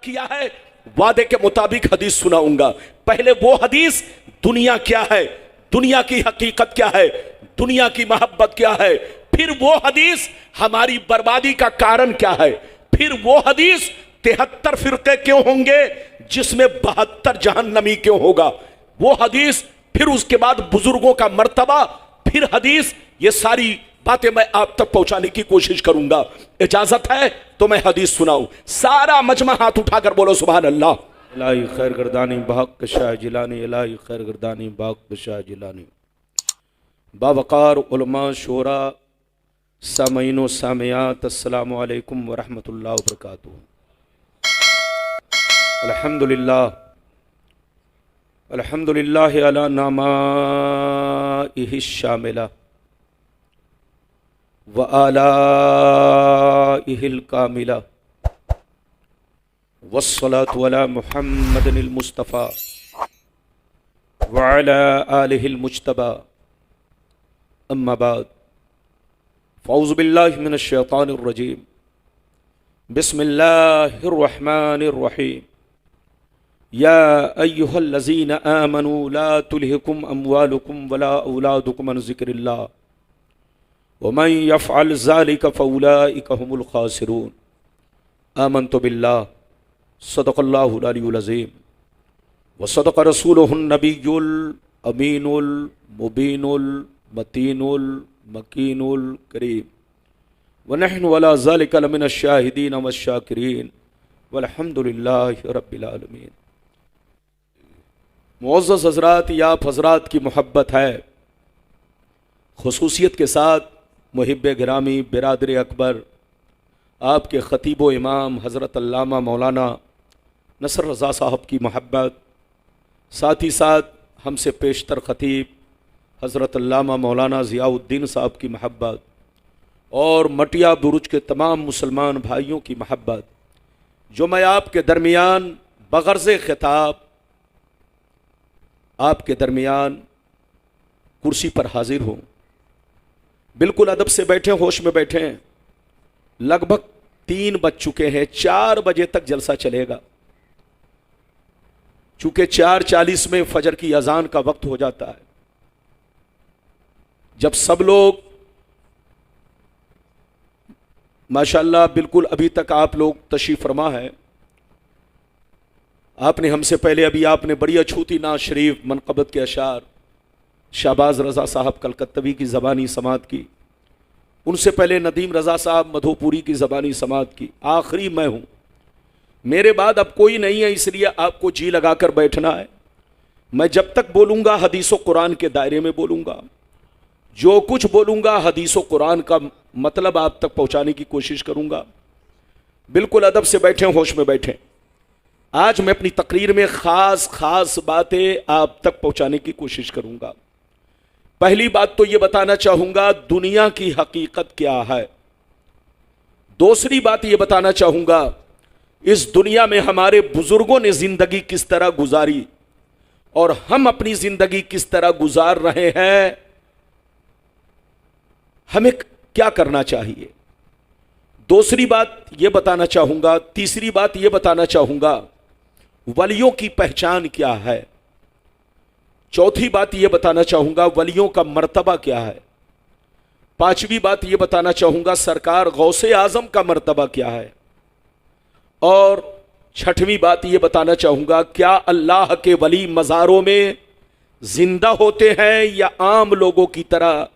किया है, वादे के मुताबिक हदीस सुनाऊंगा। पहले वो हदीस, दुनिया क्या है, दुनिया की हकीकत क्या है, दुनिया की मोहब्बत क्या है। फिर वो हदीस, हमारी बर्बादी का कारण क्या है। फिर वो हदीस, 73 फिरके क्यों होंगे जिसमें 72 जहन्नमी क्यों होगा, वो हदीस। फिर उसके बाद बुजुर्गों का मर्तबा, फिर हदीस। ये सारी बातें मैं आप तक पहुंचाने की कोशिश करूंगा। इजाजत है तो मैं हदीस सुनाऊं। सारा मजमा हाथ उठाकर बोलो सुभान अल्लाह। इलाही खैर गर्दानी बहक शाह जिलानी, इलाही खैर गर्दानी बहक शाह जिलानी। बावकार उलमा शोरा सामईन व सामियात, अस्सलामु अलैकुम व रहमतुल्लाहि व बरकातुहू। अल्हम्दुलिल्लाह अल्हम्दुलिल्लाहि अला नामाइहि शामिला व आलाइहिल कामिला वस्सलातु अला मुहम्मदिल मुस्तफ़ा व अला आलिहिल मुज्तबा, अम्मा बाद। फ़ौज़ु बिल्लाहि मिनश शैतानिर रजीम, बिस्मिल्लाहिर रहमानिर रहीम। या अय्युहल्लज़ीना आमनू ला तुल्हिकुम अम्वालुकुम वला औलादुकुम अन ज़िक्रिल्लाह वमन यफ़अल ज़ालिका फ़उलाइका हुमुल ख़ासिरून। आमन्तु बिल्लाह, सदक़ल्लाहुल अलियुल अज़ीम व सदक़ रसूलुहुन नबियुल अमीनुल मुबीनुल मतीनुल मकीनुल करीम व नहनु अला ज़ालिका लमिनश शाहिदीन वश्शाकिरीन वल्हम्दुलिल्लाहि रब्बिल आलमीन। मुअज़्ज़ज़ हज़रात, या हज़रात की मोहब्बत है, खुसूसियत के साथ मुहिब्ब गिरामी बिरादर अकबर आपके ख़तीब व इमाम हज़रत अल्लामा मौलाना नसर रज़ा साहब की मोहब्बत, साथ ही साथ हमसे पेशतर ख़तीब हज़रत अल्लामा मौलाना ज़ियाउद्दीन साहब की मोहब्बत और मटिया बुरुज के तमाम मुसलमान भाइयों की मोहब्बत, जो मैं आपके दरमियान बग़र्ज़ ख़िताब आपके दरमियान कुर्सी पर हाजिर हूँ। बिल्कुल अदब से बैठे, होश में बैठे हैं। लगभग 3 बज चुके हैं, 4 बजे तक जलसा चलेगा। चूंकि 4:40 में फजर की अजान का वक्त हो जाता है, जब सब लोग माशाअल्लाह बिल्कुल अभी तक आप लोग तशरीफ फरमा है। आपने हमसे पहले अभी आपने बड़ी अछूती नाज शरीफ मनक़बत के अशार शाहबाज रज़ा साहब कलकत्तवी की ज़बानी समात की, उनसे पहले नदीम रज़ा साहब मधोपुरी की ज़बानी समात की। आखिरी मैं हूँ, मेरे बाद अब कोई नहीं है, इसलिए आपको जी लगाकर बैठना है। मैं जब तक बोलूँगा हदीस व कुरान के दायरे में बोलूँगा। जो कुछ बोलूँगा हदीस व कुरान का मतलब आप तक पहुँचाने की कोशिश करूँगा। बिल्कुल अदब से बैठें, होश में बैठें। आज मैं अपनी तकरीर में ख़ास बातें आप तक पहुँचाने की कोशिश करूँगा। पहली बात तो ये बताना चाहूँगा दुनिया की हकीकत क्या है। दूसरी बात ये बताना चाहूँगा इस दुनिया में हमारे बुजुर्गों ने ज़िंदगी किस तरह गुजारी और हम अपनी ज़िंदगी किस तरह गुजार रहे हैं, हमें क्या करना चाहिए। दूसरी बात ये बताना चाहूँगा, तीसरी बात ये बताना चाहूँगा वलियों की पहचान क्या है। चौथी बात ये बताना चाहूँगा वलियों का मर्तबा क्या है। पांचवी बात ये बताना चाहूँगा सरकार गौसे आज़म का मर्तबा क्या है। और छठवीं बात ये बताना चाहूँगा क्या अल्लाह के वली मज़ारों में जिंदा होते हैं या आम लोगों की तरह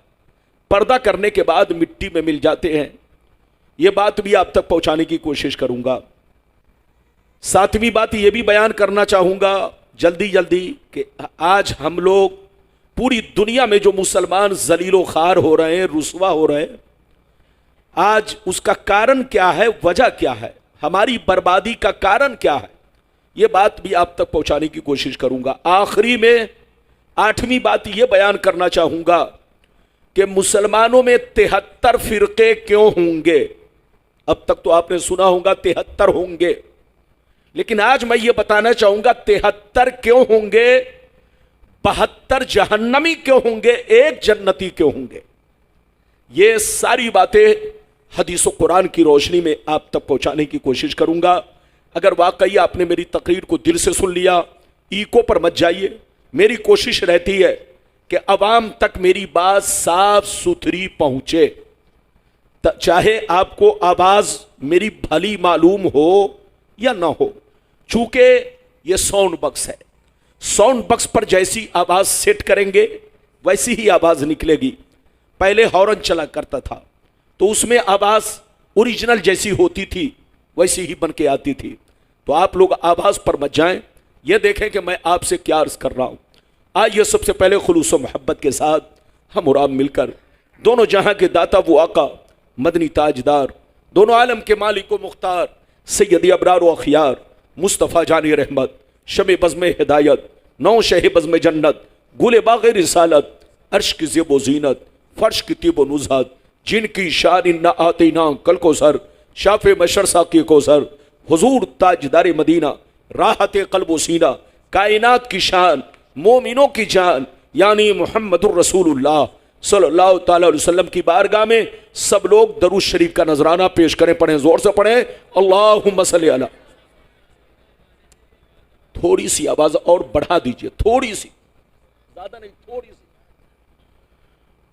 पर्दा करने के बाद मिट्टी में मिल जाते हैं। ये बात भी आप तक पहुँचाने की कोशिश करूँगा। सातवीं बात ये भी बयान करना चाहूँगा जल्दी कि आज हम लोग पूरी दुनिया में जो मुसलमान जलीलो खार हो रहे हैं, रुसवा हो रहे हैं, आज उसका कारण क्या है, वजह क्या है, हमारी बर्बादी का कारण क्या है, ये बात भी आप तक पहुंचाने की कोशिश करूंगा। आखिरी में 8वीं बात ये बयान करना चाहूंगा कि मुसलमानों में 73 फिरके क्यों होंगे। अब तक तो आपने सुना होगा 73 होंगे, लेकिन आज मैं ये बताना चाहूंगा 73 क्यों होंगे, 72 जहन्नमी क्यों होंगे, 1 जन्नती क्यों होंगे। ये सारी बातें हदीस व कुरान की रोशनी में आप तक पहुंचाने की कोशिश करूंगा। अगर वाकई आपने मेरी तकरीर को दिल से सुन लिया, ईको पर मत जाइए। मेरी कोशिश रहती है कि अवाम तक मेरी बात साफ सुथरी पहुंचे, चाहे आपको आवाज मेरी भली मालूम हो या ना हो। चूंकि ये साउंड बक्स है, साउंड बक्स पर जैसी आवाज सेट करेंगे वैसी ही आवाज निकलेगी। पहले हॉर्न चला करता था तो उसमें आवाज ओरिजिनल जैसी होती थी, वैसी ही बन के आती थी। तो आप लोग आवाज पर मत जाएं, ये देखें कि मैं आपसे क्या अर्ज कर रहा हूं। आइए सबसे पहले खुलूस व मोहब्बत के साथ हम और आप मिलकर दोनों जहां के दाता वो आका मदनी ताजदार, दोनों आलम के मालिक व मुख्तार सैयदी अबरार व अखियार मुस्तफ़ा जानी रहमत, शमे बज़्म हिदायत, नौ शह बज़्म जन्नत, गुले बाग़ रिसालत, अर्श की ज़ेब ज़ीनत, फर्श की तिब नुज़हत, जिनकी शान न आते ना कल को सर, शाफ़े मशर साक़ी को सर, हुजूर ताजदार मदीना, राहत क़ल्ब व सीना, कायनात की शान, मोमिनों की जान, यानी मुहम्मदुर रसूलुल्लाह सल्लल्लाहु ताला अलैहि वसल्लम की बारगाह में सब लोग दरूद शरीफ का नजराना पेश करें। पढ़ें, जोर से पढ़ें, अल्लाहुम्मा सल्ली अला। थोड़ी सी आवाज और बढ़ा दीजिए, थोड़ी सी, ज्यादा नहीं, थोड़ी सी।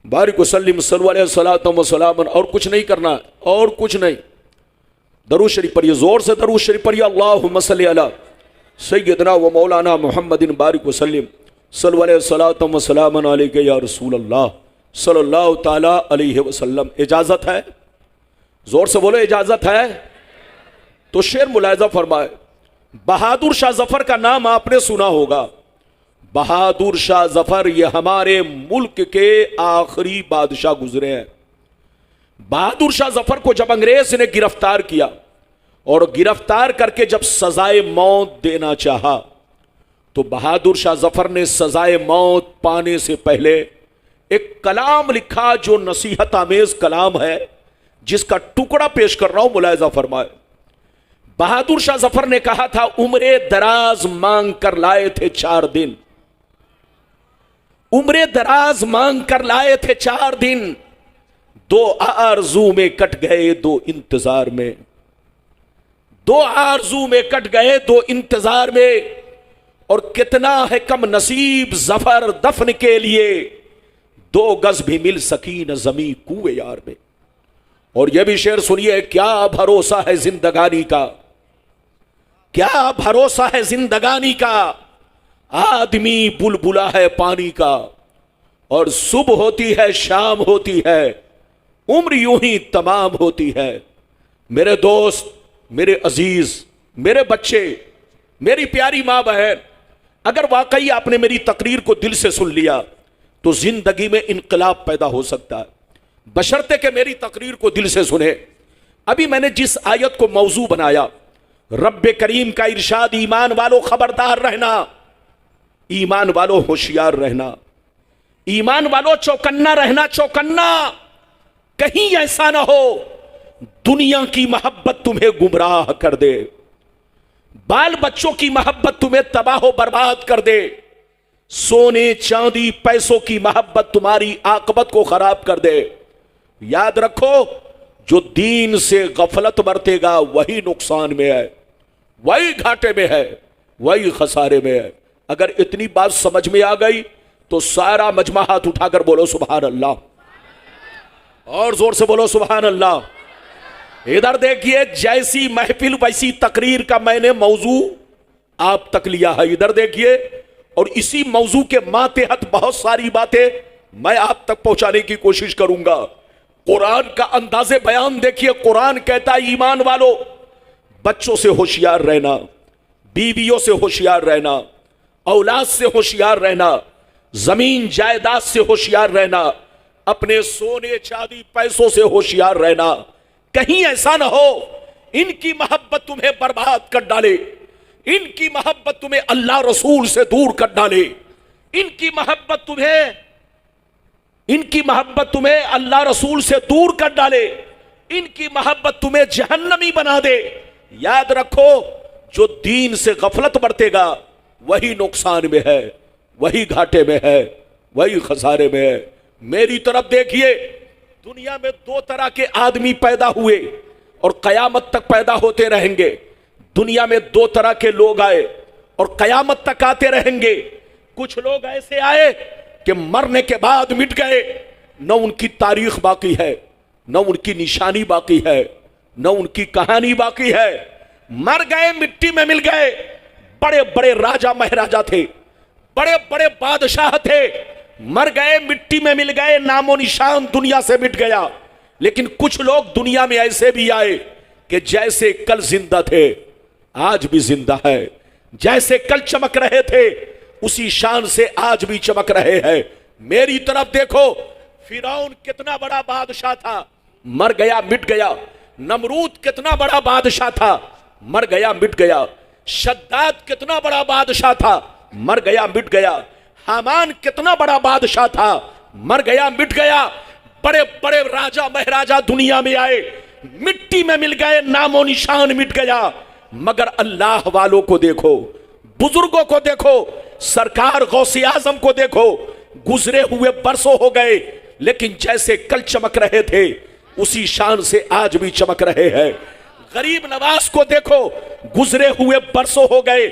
बारिक वसल्लिम सल्लल्लाहु अलैहि वसल्लम वसलामन, और कुछ नहीं करना है, और कुछ नहीं। दरूद शरीफ पढ़िए, जोर से दरूद शरीफ पढ़िए, अल्लाहुम्मा सल्ली अला सय्यदना व मौलाना मुहम्मदिन बारिक वसल्लिम सल्लल्लाहु अलैहि वसल्लम अलैका या रसूल अल्लाह सल्लल्लाहु ताला अलैहि वसल्लम। इजाजत है? जोर से बोलो, इजाजत है? तो शेर मुलायजा फरमाए। बहादुर शाह जफर का नाम आपने सुना होगा। बहादुर शाह जफर ये हमारे मुल्क के आखिरी बादशाह गुजरे हैं। बहादुर शाह जफर को जब अंग्रेज ने गिरफ्तार किया और गिरफ्तार करके जब सजाए मौत देना चाहा, तो बहादुर शाह जफर ने सजाए मौत पाने से पहले एक कलाम लिखा जो नसीहत आमेज कलाम है, जिसका टुकड़ा पेश कर रहा हूं, मुलायजा फरमाए। बहादुर शाह जफर ने कहा था, उम्रे दराज मांग कर लाए थे 4 दिन, उम्रे दराज मांग कर लाए थे 4 दिन, 2 आरज़ू में कट गए 2 इंतजार में, 2 आरज़ू में कट गए 2 इंतजार में, और कितना है कम नसीब जफर दफन के लिए, 2 गज भी मिल सकी न जमी कुए यार में। और यह भी शेर सुनिए, क्या भरोसा है जिंदगानी का, क्या भरोसा है जिंदगानी का, आदमी बुलबुला है पानी का, और सुबह होती है शाम होती है, उम्र यूं ही तमाम होती है। मेरे दोस्त, मेरे अजीज, मेरे बच्चे, मेरी प्यारी मां बहन, अगर वाकई आपने मेरी तकरीर को दिल से सुन लिया तो जिंदगी में इनकलाब पैदा हो सकता है, बशर्ते कि मेरी तकरीर को दिल से सुने। अभी मैंने जिस आयत को मौजू बनाया, रब्बे करीम का इरशाद, ईमान वालों खबरदार रहना, ईमान वालों होशियार रहना, ईमान वालों चौकन्ना रहना, चौकन्ना, कहीं ऐसा ना हो दुनिया की मोहब्बत तुम्हें गुमराह कर दे, बाल बच्चों की मोहब्बत तुम्हें तबाह बर्बाद कर दे, सोने चांदी पैसों की मोहब्बत तुम्हारी आकबत को खराब कर दे। याद रखो, जो दीन से गफलत बरतेगा वही नुकसान में है, वही घाटे में है, वही खसारे में है। अगर इतनी बात समझ में आ गई तो सारा मजमा हाथ उठाकर बोलो सुभान अल्लाह, और जोर से बोलो सुभान अल्लाह। इधर देखिए, जैसी महफिल वैसी तकरीर का मैंने मौजू आप तक लिया है। इधर देखिए, और इसी मौजू के मातहत बहुत सारी बातें मैं आप तक पहुंचाने की कोशिश करूंगा। कुरान का अंदाज़े बयान देखिए। कुरान कहता है, ईमान वालों बच्चों से होशियार रहना, बीवियों से होशियार रहना, औलाद से होशियार रहना, जमीन जायदाद से होशियार रहना, अपने सोने चांदी पैसों से होशियार रहना। कहीं ऐसा ना हो इनकी मोहब्बत तुम्हें बर्बाद कर डाले, इनकी मोहब्बत तुम्हें अल्लाह रसूल से दूर कर डाले, इनकी मोहब्बत तुम्हें अल्लाह रसूल से दूर कर डाले, इनकी मोहब्बत तुम्हें जहन्नमी बना दे। याद रखो, जो दीन से गफलत बरतेगा वही नुकसान में है, वही घाटे में है, वही खसारे में है। मेरी तरफ देखिए, दुनिया में 2 तरह के आदमी पैदा हुए और कयामत तक पैदा होते रहेंगे। दुनिया में दो तरह के लोग आए और कयामत तक आते रहेंगे। कुछ लोग ऐसे आए कि मरने के बाद मिट गए, न उनकी तारीख बाकी है, न उनकी निशानी बाकी है, न उनकी कहानी बाकी है। मर गए, मिट्टी में मिल गए। बड़े बड़े राजा महाराजा थे, बड़े बड़े बादशाह थे, मर गए, मिट्टी में मिल गए, नामो निशान दुनिया से मिट गया। लेकिन कुछ लोग दुनिया में ऐसे भी आए कि जैसे कल जिंदा थे आज भी जिंदा है, जैसे कल चमक रहे थे उसी शान से आज भी चमक रहे हैं। मेरी तरफ देखो, फिरौन कितना बड़ा बादशाह था, मर गया मिट गया। नमरूद कितना बड़ा बादशाह था, मर गया मिट गया। शद्दाद कितना बड़ा बादशाह था, मर गया मिट गया। हामान कितना बड़ा बादशाह था, मर गया मिट गया। बड़े बड़े राजा महाराजा दुनिया में आए, मिट्टी में मिल गए, नामो निशान मिट गया। मगर अल्लाह वालों को देखो, बुजुर्गों को देखो, सरकार गौसे आजम को देखो, गुजरे हुए बरसों हो गए लेकिन जैसे कल चमक रहे थे उसी शान से आज भी चमक रहे हैं। गरीब नवाज को देखो, गुजरे हुए बरसों हो गए,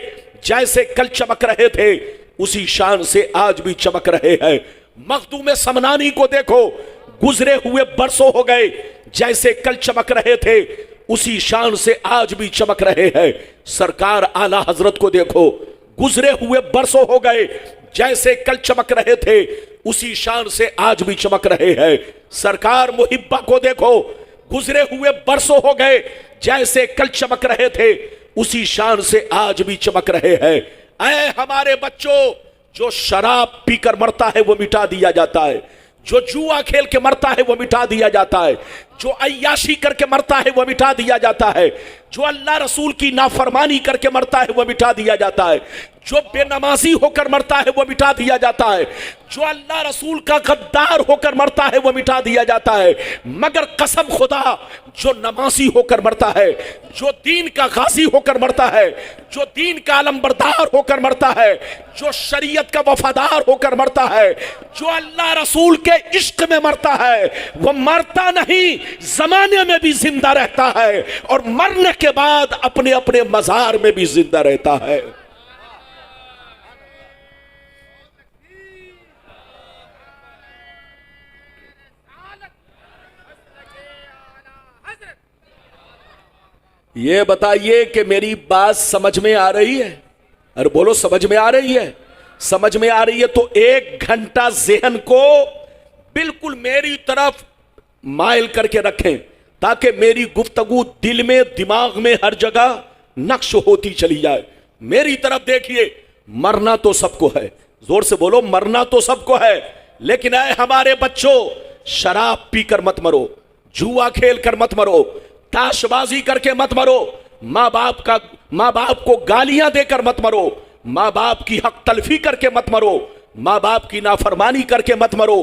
जैसे कल चमक रहे थे उसी शान से आज भी चमक रहे हैं। मखदूम समनानी को देखो, गुजरे हुए बरसों हो गए, जैसे कल चमक रहे थे उसी शान से आज भी चमक रहे हैं। सरकार आला हजरत को देखो, गुजरे हुए बरसों हो गए, जैसे कल चमक रहे थे उसी शान से आज भी चमक रहे हैं। सरकार मुहिब्बा को देखो, गुजरे हुए बरसों हो गए, जैसे कल चमक रहे थे उसी शान से आज भी चमक रहे हैं। ऐ हमारे बच्चों, जो शराब पीकर मरता है वो मिटा दिया जाता है, जो जुआ खेल के मरता है वो मिटा दिया जाता है, जो अय्याशी करके मरता है वो मिटा दिया जाता है, जो अल्लाह रसूल की नाफरमानी करके मरता है वो मिटा दिया जाता है, जो बेनमाजी होकर मरता है वो मिटा दिया जाता है, जो अल्लाह रसूल का गद्दार होकर मरता है वो मिटा दिया जाता है। मगर कसम खुदा, जो नमाजी होकर मरता है, जो दीन का गाजी होकर मरता है, जो दीन का अलमबरदार होकर मरता है, जो शरीयत का वफादार होकर मरता है, जो अल्लाह रसूल के इश्क में मरता है, वो मरता नहीं, जमाने में भी जिंदा रहता है और मरने के बाद अपने अपने मजार में भी जिंदा रहता है। ये बताइए कि मेरी बात समझ में आ रही है? अरे बोलो, समझ में आ रही है? समझ में आ रही है तो 1 घंटा ज़हन को बिल्कुल मेरी तरफ माइल करके रखें ताकि मेरी गुफ्तगू दिल में, दिमाग में, हर जगह नक्श होती चली जाए। मेरी तरफ देखिए, मरना तो सबको है, जोर से बोलो, मरना तो सबको है। लेकिन ऐ हमारे बच्चों, शराब पीकर मत मरो, जुआ खेल कर मत मरो, ताशबाजी करके मत मरो, माँ बाप को गालियां देकर मत मरो, माँ बाप की हक तलफी करके मत मरो, माँ बाप की नाफरमानी करके मत मरो,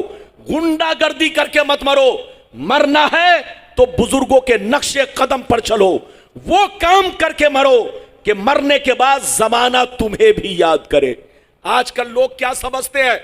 गुंडागर्दी करके मत मरो। मरना है तो बुजुर्गों के नक्शे कदम पर चलो, वो काम करके मरो कि मरने के बाद जमाना तुम्हें भी याद करे। आजकल लोग क्या समझते हैं,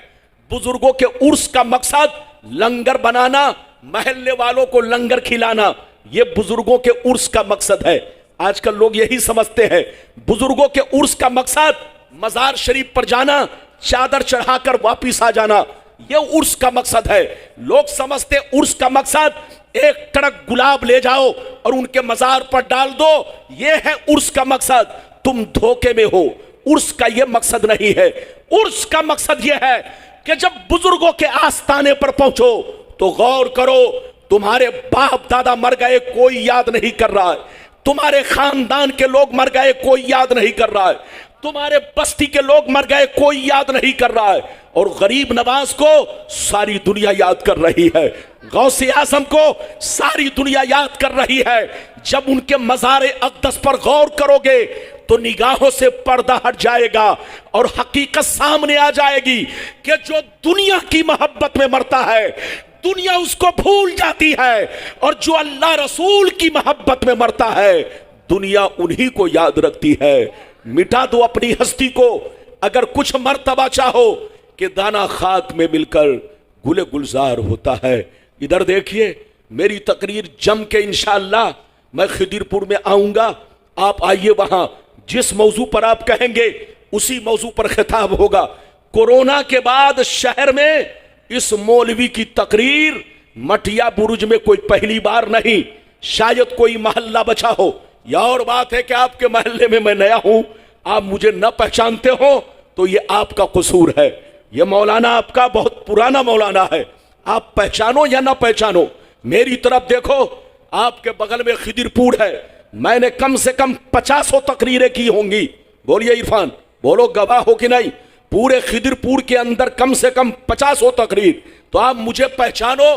बुजुर्गों के उर्स का मकसद लंगर बनाना, महल्ले वालों को लंगर खिलाना, ये बुजुर्गों के उर्स का मकसद है। आजकल लोग यही समझते हैं बुजुर्गों के उर्स का मकसद मजार शरीफ पर जाना, चादर चढ़ाकर वापिस आ जाना, ये उर्स का मकसद है। लोग समझते उर्स का मकसद एक ट्रक गुलाब ले जाओ और उनके मजार पर डाल दो, ये है उर्स का मकसद। तुम धोखे में हो, उर्स का ये मकसद नहीं है। उर्स का मकसद ये है कि जब बुजुर्गों के आस्थाने पर पहुंचो तो गौर करो, तुम्हारे बाप दादा मर गए, कोई याद नहीं कर रहा है, तुम्हारे खानदान के लोग मर गए, कोई याद नहीं कर रहा है, तुम्हारे बस्ती के लोग मर गए, कोई याद नहीं कर रहा है, और गरीब नवाज को सारी दुनिया याद कर रही है, गौसे आजम को सारी दुनिया याद कर रही है। जब उनके मज़ारे अक़दस पर गौर करोगे तो निगाहों से पर्दा हट जाएगा और हकीकत सामने आ जाएगी कि जो दुनिया की मोहब्बत में मरता है दुनिया उसको भूल जाती है, और जो अल्लाह रसूल की मोहब्बत में मरता है दुनिया उन्हीं को याद रखती है। मिटा दो अपनी हस्ती को अगर कुछ मर्तबा चाहो कि दाना खाक में मिलकर गुले गुलजार होता है। इधर देखिए, मेरी तकरीर जम के इंशाअल्लाह मैं खिदिरपुर में आऊंगा, आप आइए, वहां जिस मौजू पर आप कहेंगे उसी मौजू पर खिताब होगा। कोरोना के बाद शहर में इस मौलवी की तकरीर मटिया बुरुज में कोई पहली बार नहीं, शायद कोई मोहल्ला बचा हो। या और बात है कि आपके मोहल्ले में मैं नया हूं, आप मुझे न पहचानते हो तो ये आपका कसूर है। ये मौलाना आपका बहुत पुराना मौलाना है, आप पहचानो या ना पहचानो, मेरी तरफ देखो। आपके बगल में खिदिरपुर है, मैंने कम से कम 50 तकरीरें की होंगी। बोलिए इरफान, बोलो गवाह हो कि नहीं? पूरे खिदिरपुर के अंदर कम से कम 50 तकरीर। तो आप मुझे पहचानो,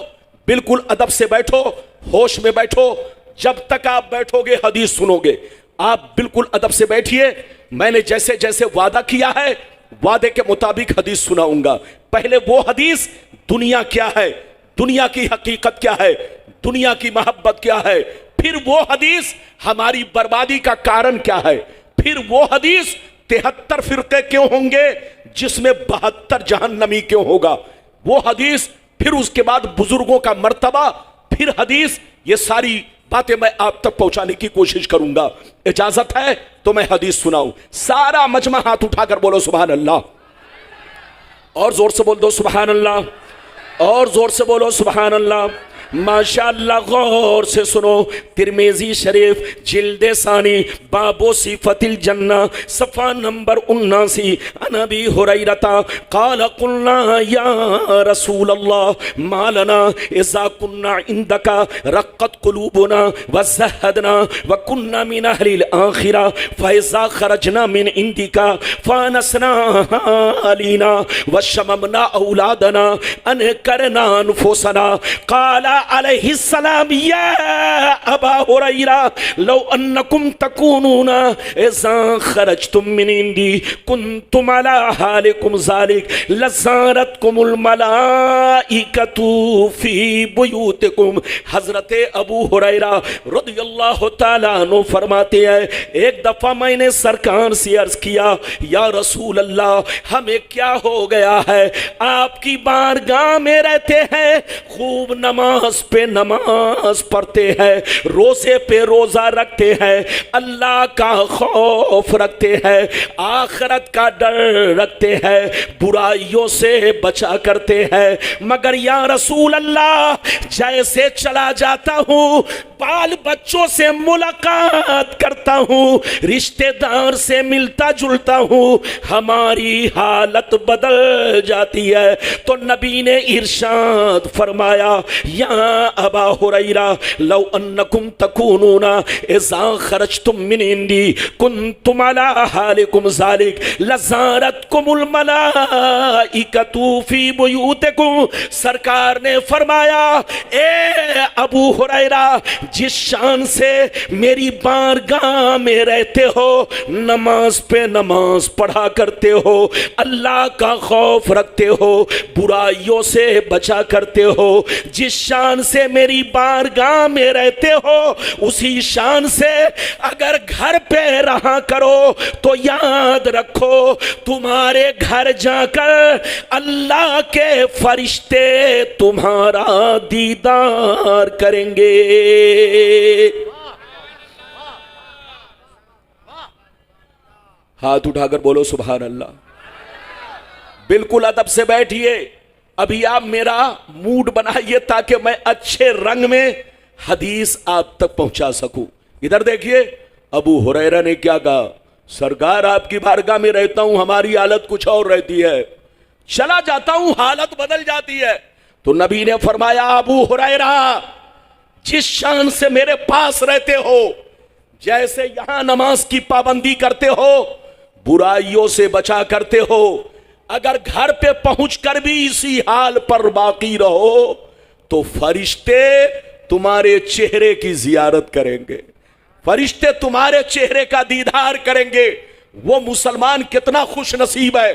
बिल्कुल अदब से बैठो, होश में बैठो। जब तक आप बैठोगे हदीस सुनोगे। आप बिल्कुल अदब से बैठिए। मैंने जैसे जैसे वादा किया है, वादे के मुताबिक हदीस सुनाऊंगा। पहले वो हदीस, दुनिया क्या है, दुनिया की हकीकत क्या है, दुनिया की मोहब्बत क्या है। फिर वो हदीस, हमारी बर्बादी का कारण क्या है। फिर वो हदीस, 73 फिरके क्यों होंगे जिसमें 72 जहन्नमी क्यों होगा, वो हदीस। फिर उसके बाद बुजुर्गों का मर्तबा, फिर हदीस। ये सारी बातें मैं आप तक पहुंचाने की कोशिश करूंगा। इजाजत है तो मैं हदीस सुनाऊं। सारा मजमा हाथ उठाकर बोलो सुभान अल्लाह, और जोर से बोल दो सुभान अल्लाह, और जोर से बोलो सुभान अल्लाह। माशाअल्लाह, गौर से सुनो। तिरमिजी शरीफ जिल्दे सानी बाबो सिफतिल जन्ना सफ़ा नंबर 79। अनबी हुरैरता क़ाल क़ुलना या रसूल अल्लाह मा लना इज़ा कुन्ना इंदका रक़्क़त क़ुलूबुना व ज़हदना व कुन्ना मिन अहलिल आखिरा फ़इज़ा ख़रजना मिन इंदिका फ़ानसना अलीना व शममना औलादना अनकरना अनफुसना। क़ाल अलैहिस्सलाम या अबा हुरैरा लौ अन्नकुम तकूनूना इज़ा खरजतुम मिन इंदी कुन्तुम अला हालिकुम ज़ालिक लज़ारतकुमुल मलाइकतु फी बुयूतिकुम। हज़रत अबू हुरैरा रज़ियल्लाहु ताला अन्हु फरमाते हैं, एक दफ़ा मैंने सरकार से अर्ज़ किया, या रसूल अल्लाह, हमें क्या हो गया है, आपकी बारगाह में रहते हैं, खूब नमाज पे नमाज पढ़ते हैं, रोजे पे रोजा रखते हैं, अल्लाह का खौफ रखते हैं, आखिरत का डर रखते हैं, बुराइयों से बचा करते हैं, मगर या रसूल अल्लाह, जैसे चला जाता हूँ, बाल बच्चों से मुलाकात करता हूँ, रिश्तेदार से मिलता जुलता हूँ, हमारी हालत बदल जाती है। तो नबी ने इरशाद फरमाया, या अबा हुरैरा लौ अन्नकुम तकूनूना इज़ा खरजतुम मिन इंदी कुन्तुम अला हालिकुम ज़ालिक लज़ारतकुमुल मलाइकतु फी बुयूतिकुम। सरकार ने फरमाया, ए अबू हुरैरा, जिस शान से मेरी बारगाह में रहते हो, नमाज पे नमाज पढ़ा करते हो, अल्लाह का खौफ रखते हो, बुराइयों से बचा करते हो, जिस शान से मेरी बारगाह में रहते हो, उसी शान से अगर घर पे रहा करो तो याद रखो, तुम्हारे घर जाकर अल्लाह के फरिश्ते तुम्हारा दीदार करेंगे। हाथ उठाकर बोलो सुभान अल्लाह। बिल्कुल अदब से बैठिए। अभी आप मेरा मूड बनाइए ताकि मैं अच्छे रंग में हदीस आप तक पहुंचा सकूं। इधर देखिए, अबू हुरैरा ने क्या कहा, सरकार आपकी बारगाह में रहता हूं, हमारी हालत कुछ और रहती है, चला जाता हूं हालत बदल जाती है। तो नबी ने फरमाया, अबू हुरैरा, जिस शान से मेरे पास रहते हो, जैसे यहां नमाज की पाबंदी करते हो, बुराइयों से बचा करते हो, अगर घर पे पहुंचकर भी इसी हाल पर बाकी रहो तो फरिश्ते तुम्हारे चेहरे की जियारत करेंगे, फरिश्ते तुम्हारे चेहरे का दीदार करेंगे। वो मुसलमान कितना खुश नसीब है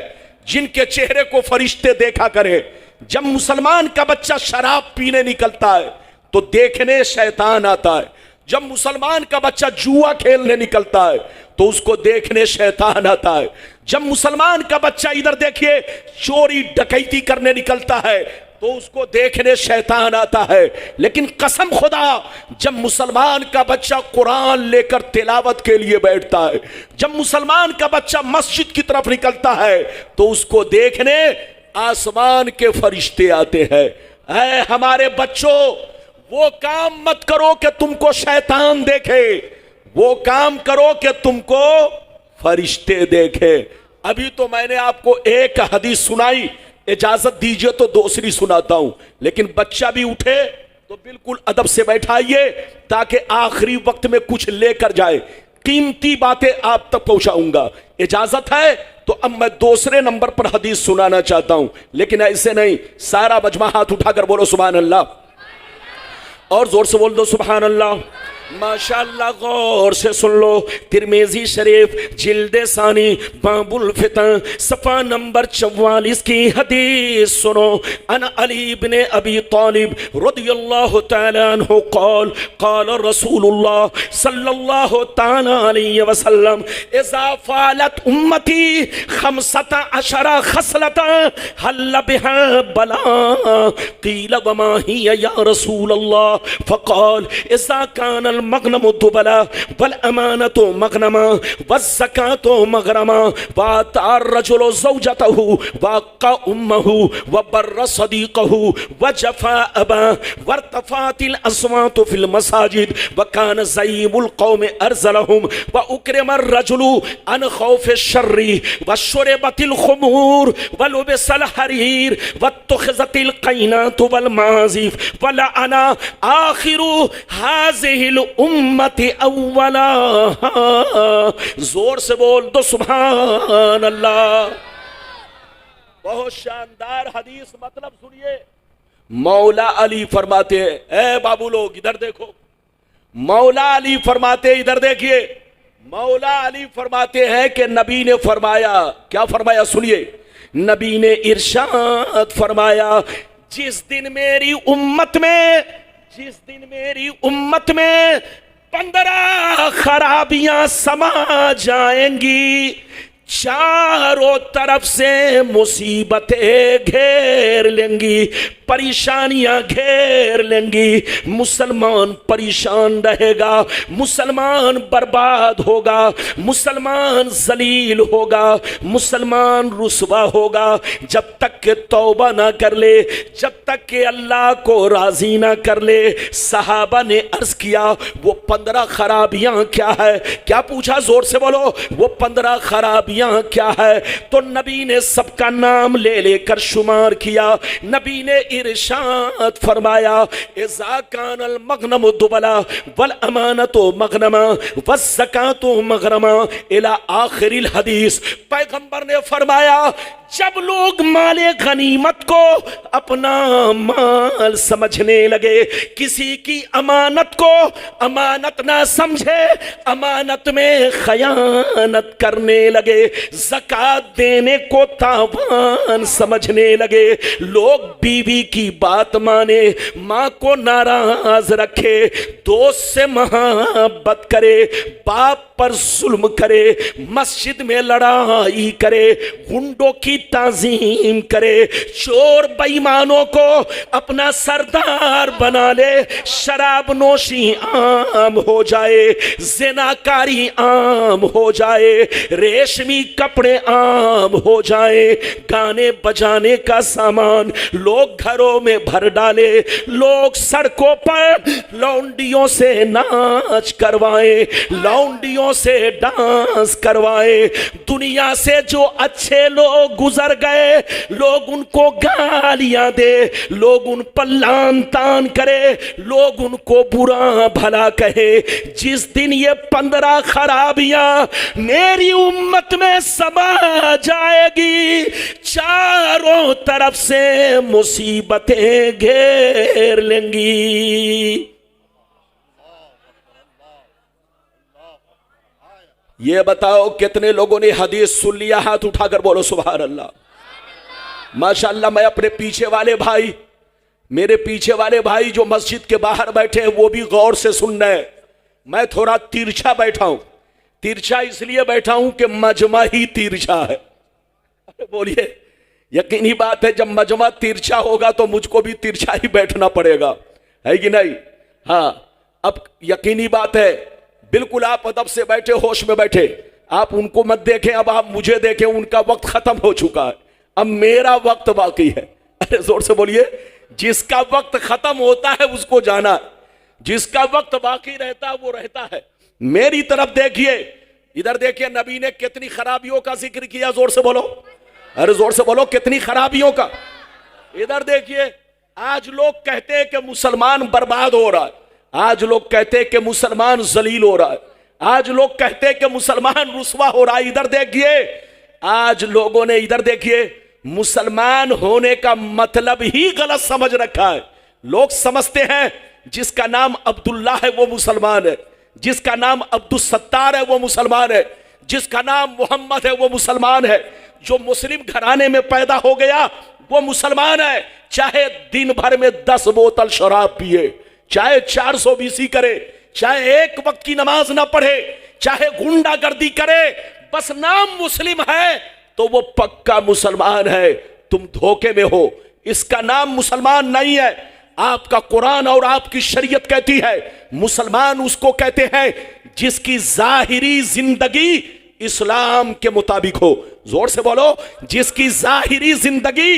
जिनके चेहरे को फरिश्ते देखा करें। जब मुसलमान का बच्चा शराब पीने निकलता है तो देखने शैतान आता है, जब मुसलमान का बच्चा जुआ खेलने निकलता है तो उसको देखने शैतान आता है, जब मुसलमान का बच्चा इधर देखिए चोरी डकैती करने निकलता है तो उसको देखने शैतान आता है। लेकिन कसम खुदा, जब मुसलमान का बच्चा कुरान लेकर तिलावत के लिए बैठता है, जब मुसलमान का बच्चा मस्जिद की तरफ निकलता है, तो उसको देखने आसमान के फरिश्ते आते हैं। ऐ हमारे बच्चों, वो काम मत करो कि तुमको शैतान देखे, वो काम करो कि तुमको फरिश्ते देखे। अभी तो मैंने आपको एक हदीस सुनाई, इजाजत दीजिए तो दूसरी सुनाता हूं। लेकिन बच्चा भी उठे तो बिल्कुल अदब से बैठाइए, ताकि आखिरी वक्त में कुछ लेकर जाए। कीमती बातें आप तक पहुंचाऊंगा। इजाजत है तो अब मैं दूसरे नंबर पर हदीस सुनाना चाहता हूं, लेकिन ऐसे नहीं। सारा मजमा हाथ उठाकर बोलो सुभान अल्लाह, और जोर से बोल दो सुभान अल्लाह। माशाअल्लाह, गौर से सुन लो। तिरमिजी शरीफ जिल्दे सानी बाबुल फितन सफा नंबर 44 की हदीस सुनो। अन अली इब्ने अबी तालिब रदियल्लाहु तआला अन्हु क़ाल क़ाल रसूलुल्लाह सल्लल्लाहु तआला अलैहि वसल्लम इज़ा फ़अलत उम्मती 15 खसलतन हल्ल बिहा बला क़ील वमा हिय या रसूलल्लाह फ़क़ाल इज़ा कान मगनम दुबला वल अमानतो मगनमा वज़्ज़कातो मगरमा वातार रजुलो ज़ौजतहु वाक़ा उम्महु वबर्र सदीक़हु वजफ़ा अबा वर्तफ़ातिल अस्वातु फ़िल मसाजिद वकान ज़ईमुल क़ौम अरज़लहुम व उक्रिमर रजुलु अन ख़ौफ़ि शर्रि वशुरिबतिल ख़ुमूर वलुबिसल हरीर वत्तुख़िज़तिल क़ैनातु वल माज़िफ़ वलअना आख़िरु हाज़िहिल उम्मती अव्वला। जोर से बोल दो सुभान अल्लाह। बहुत शानदार हदीस, मतलब सुनिए। मौला अली फरमाते हैं, ए बाबू लोग इधर देखो, मौला अली फरमाते, इधर देखिए। मौला अली फरमाते हैं कि नबी ने फरमाया, क्या फरमाया सुनिए। नबी ने इरशाद फरमाया, जिस दिन मेरी उम्मत में 15 खराबियां समा जाएंगी, चारों तरफ से मुसीबतें घेर लेंगी, परेशानियां घेर लेंगी। मुसलमान परेशान रहेगा, मुसलमान बर्बाद होगा, मुसलमान जलील होगा, मुसलमान रुसवा होगा। जब तक के तौबा ना कर ले, जब तक के अल्लाह को राजी ना कर ले। सहाबा ने अर्ज किया, वो 15 खराबियां क्या है? क्या पूछा? जोर से बोलो, वो 15 खराबियां क्या है? तो नबी ने सबका नाम ले लेकर शुमार किया। नबी ने इरशाद फरमाया, इज़ा कानल मगनम दुबला वल अमानतो मगनमा वज़्ज़कातो मगरमा इला आखिरिल हदीस। पैगंबर ने फरमाया, जब लोग माले गनीमत को अपना माल समझने लगे, किसी की अमानत को अमानत ना समझे, अमानत में खयानत करने लगे, ज़कात देने को तावान समझने लगे, लोग बीवी की बात माने, माँ को नाराज रखे, दोस्त से मोहब्बत करे, बाप पर जुल्म करे, मस्जिद में लड़ाई करे, गुंडों की ताजीम करे, चोर बेईमानों को अपना सरदार बना ले, शराब नोशी आम हो जाए, ज़िनाकारी आम हो जाए, रेशमी कपड़े आम हो जाए, गाने बजाने का सामान लोग घरों में भर डाले, लोग सड़कों पर लौंडियों से नाच करवाए, लौंडियों से डांस करवाए। दुनिया से जो अच्छे लोग गुजर गए, लोग उनको गालियां दे, लोग उन पर लान तान करे, लोग उनको बुरा भला कहे। जिस दिन ये 15 खराबियां मेरी उम्मत में समा जाएगी, चारों तरफ से मुसीबतें घेर लेंगी। ये बताओ कितने लोगों ने हदीस सुन लिया? हाथ उठाकर बोलो सुभान अल्लाह। माशाअल्लाह। मैं अपने पीछे वाले भाई, मेरे पीछे वाले भाई जो मस्जिद के बाहर बैठे हैं, वो भी गौर से सुन रहे हैं। मैं थोड़ा तिरछा बैठा हूं। तिरछा इसलिए बैठा हूं कि मजमा ही तिरछा है। बोलिए, यकीनी बात है जब मजमा तिरछा होगा तो मुझको भी तिरछा ही बैठना पड़ेगा, है कि नहीं? हाँ, अब यकीनी बात है, बिल्कुल आप अदब से बैठे, होश में बैठे, आप उनको मत देखें, अब आप मुझे देखें, उनका वक्त खत्म हो चुका है, अब मेरा वक्त बाकी है। अरे जोर से बोलिए, जिसका वक्त खत्म होता है उसको जाना, जिसका वक्त बाकी रहता है वो रहता है। मेरी तरफ देखिए, इधर देखिए, नबी ने कितनी खराबियों का जिक्र किया, जोर से बोलो, अरे जोर से बोलो, कितनी खराबियों का। इधर देखिए, आज लोग कहते हैं कि मुसलमान बर्बाद हो रहा है, आज लोग कहते हैं कि मुसलमान जलील हो रहा है, आज लोग कहते हैं कि मुसलमान रुस्वा हो रहा है। इधर देखिए, आज लोगों ने, इधर देखिए, मुसलमान होने का मतलब ही गलत समझ रखा है। लोग समझते हैं जिसका नाम अब्दुल्ला है वो मुसलमान है, जिसका नाम अब्दुल सत्तार है वो मुसलमान है, जिसका नाम मोहम्मद है वो मुसलमान है। जो मुस्लिम घराने में पैदा हो गया वो मुसलमान है, चाहे दिन भर में 10 बोतल शराब पिए, चाहे 420 करे, चाहे एक वक्त की नमाज ना पढ़े, चाहे गुंडागर्दी करे, बस नाम मुस्लिम है तो वो पक्का मुसलमान है। तुम धोखे में हो, इसका नाम मुसलमान नहीं है। आपका कुरान और आपकी शरीयत कहती है मुसलमान उसको कहते हैं जिसकी जाहिरी जिंदगी इस्लाम के मुताबिक हो। जोर से बोलो, जिसकी जाहिरी जिंदगी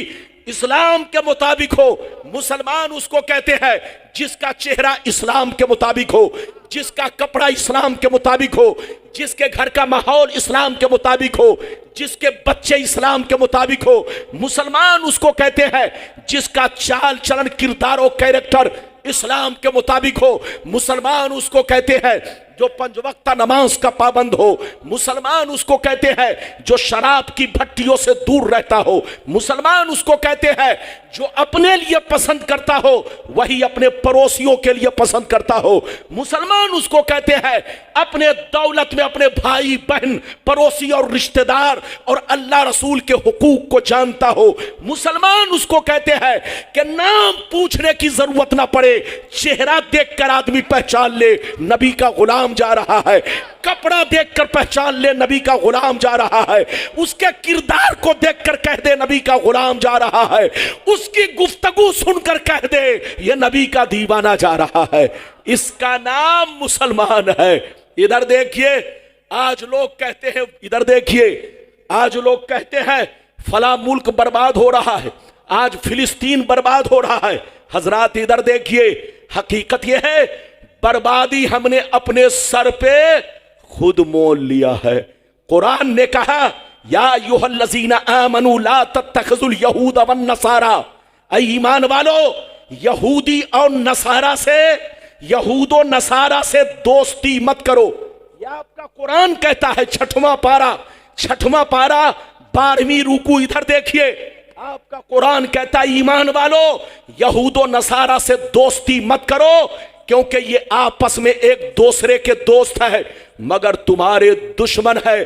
इस्लाम के मुताबिक हो। मुसलमान उसको कहते हैं जिसका चेहरा इस्लाम के मुताबिक हो, जिसका कपड़ा इस्लाम के मुताबिक हो, जिसके घर का माहौल इस्लाम के मुताबिक हो, जिसके बच्चे इस्लाम के मुताबिक हो। मुसलमान उसको कहते हैं जिसका चाल चलन, किरदार और कैरेक्टर इस्लाम के मुताबिक हो। मुसलमान उसको कहते हैं जो 5 वक्त नमाज का पाबंद हो। मुसलमान उसको कहते हैं जो शराब की भट्टियों से दूर रहता हो। मुसलमान उसको कहते हैं जो अपने लिए पसंद करता हो वही अपने पड़ोसियों के लिए पसंद करता हो। मुसलमान उसको कहते हैं अपने दौलत में अपने भाई बहन, पड़ोसी और रिश्तेदार और अल्लाह रसूल के हुकूक को जानता हो। मुसलमान उसको कहते हैं कि नाम पूछने की जरूरत ना पड़े, चेहरा देखकर आदमी पहचान ले नबी का गुलाम जा रहा है, कपड़ा देखकर पहचान ले नबी का गुलाम जा रहा है, उसके किरदार को देखकर कह दे नबी का गुलाम जा रहा है, उसकी गुफ्तगू सुनकर कह दे ये नबी का दीवाना जा रहा है। इसका नाम मुसलमान है। इधर देखिए, आज लोग कहते हैं, इधर देखिए, आज लोग कहते हैं फला मुल्क बर्बाद हो रहा है, आज फिलिस्तीन बर्बाद हो रहा है। हजरात इधर देखिए, हकीकत यह है बर्बादी हमने अपने सर पे खुद मोल लिया है। कुरान ने कहा या अय्युहल्लज़ीना आमनू ला तत्तखिज़ुल यहूद वन नसारा, ऐ ईमान वालो यहूदी और नसारा से, यहूदो नसारा से दोस्ती मत करो। यह आपका कुरान कहता है, 6वां पारा 12वीं रुकू। इधर देखिए, आपका कुरान कहता है ईमान वालो यहूदो नसारा से दोस्ती मत करो, क्योंकि ये आपस में एक दूसरे के दोस्त है मगर तुम्हारे दुश्मन है।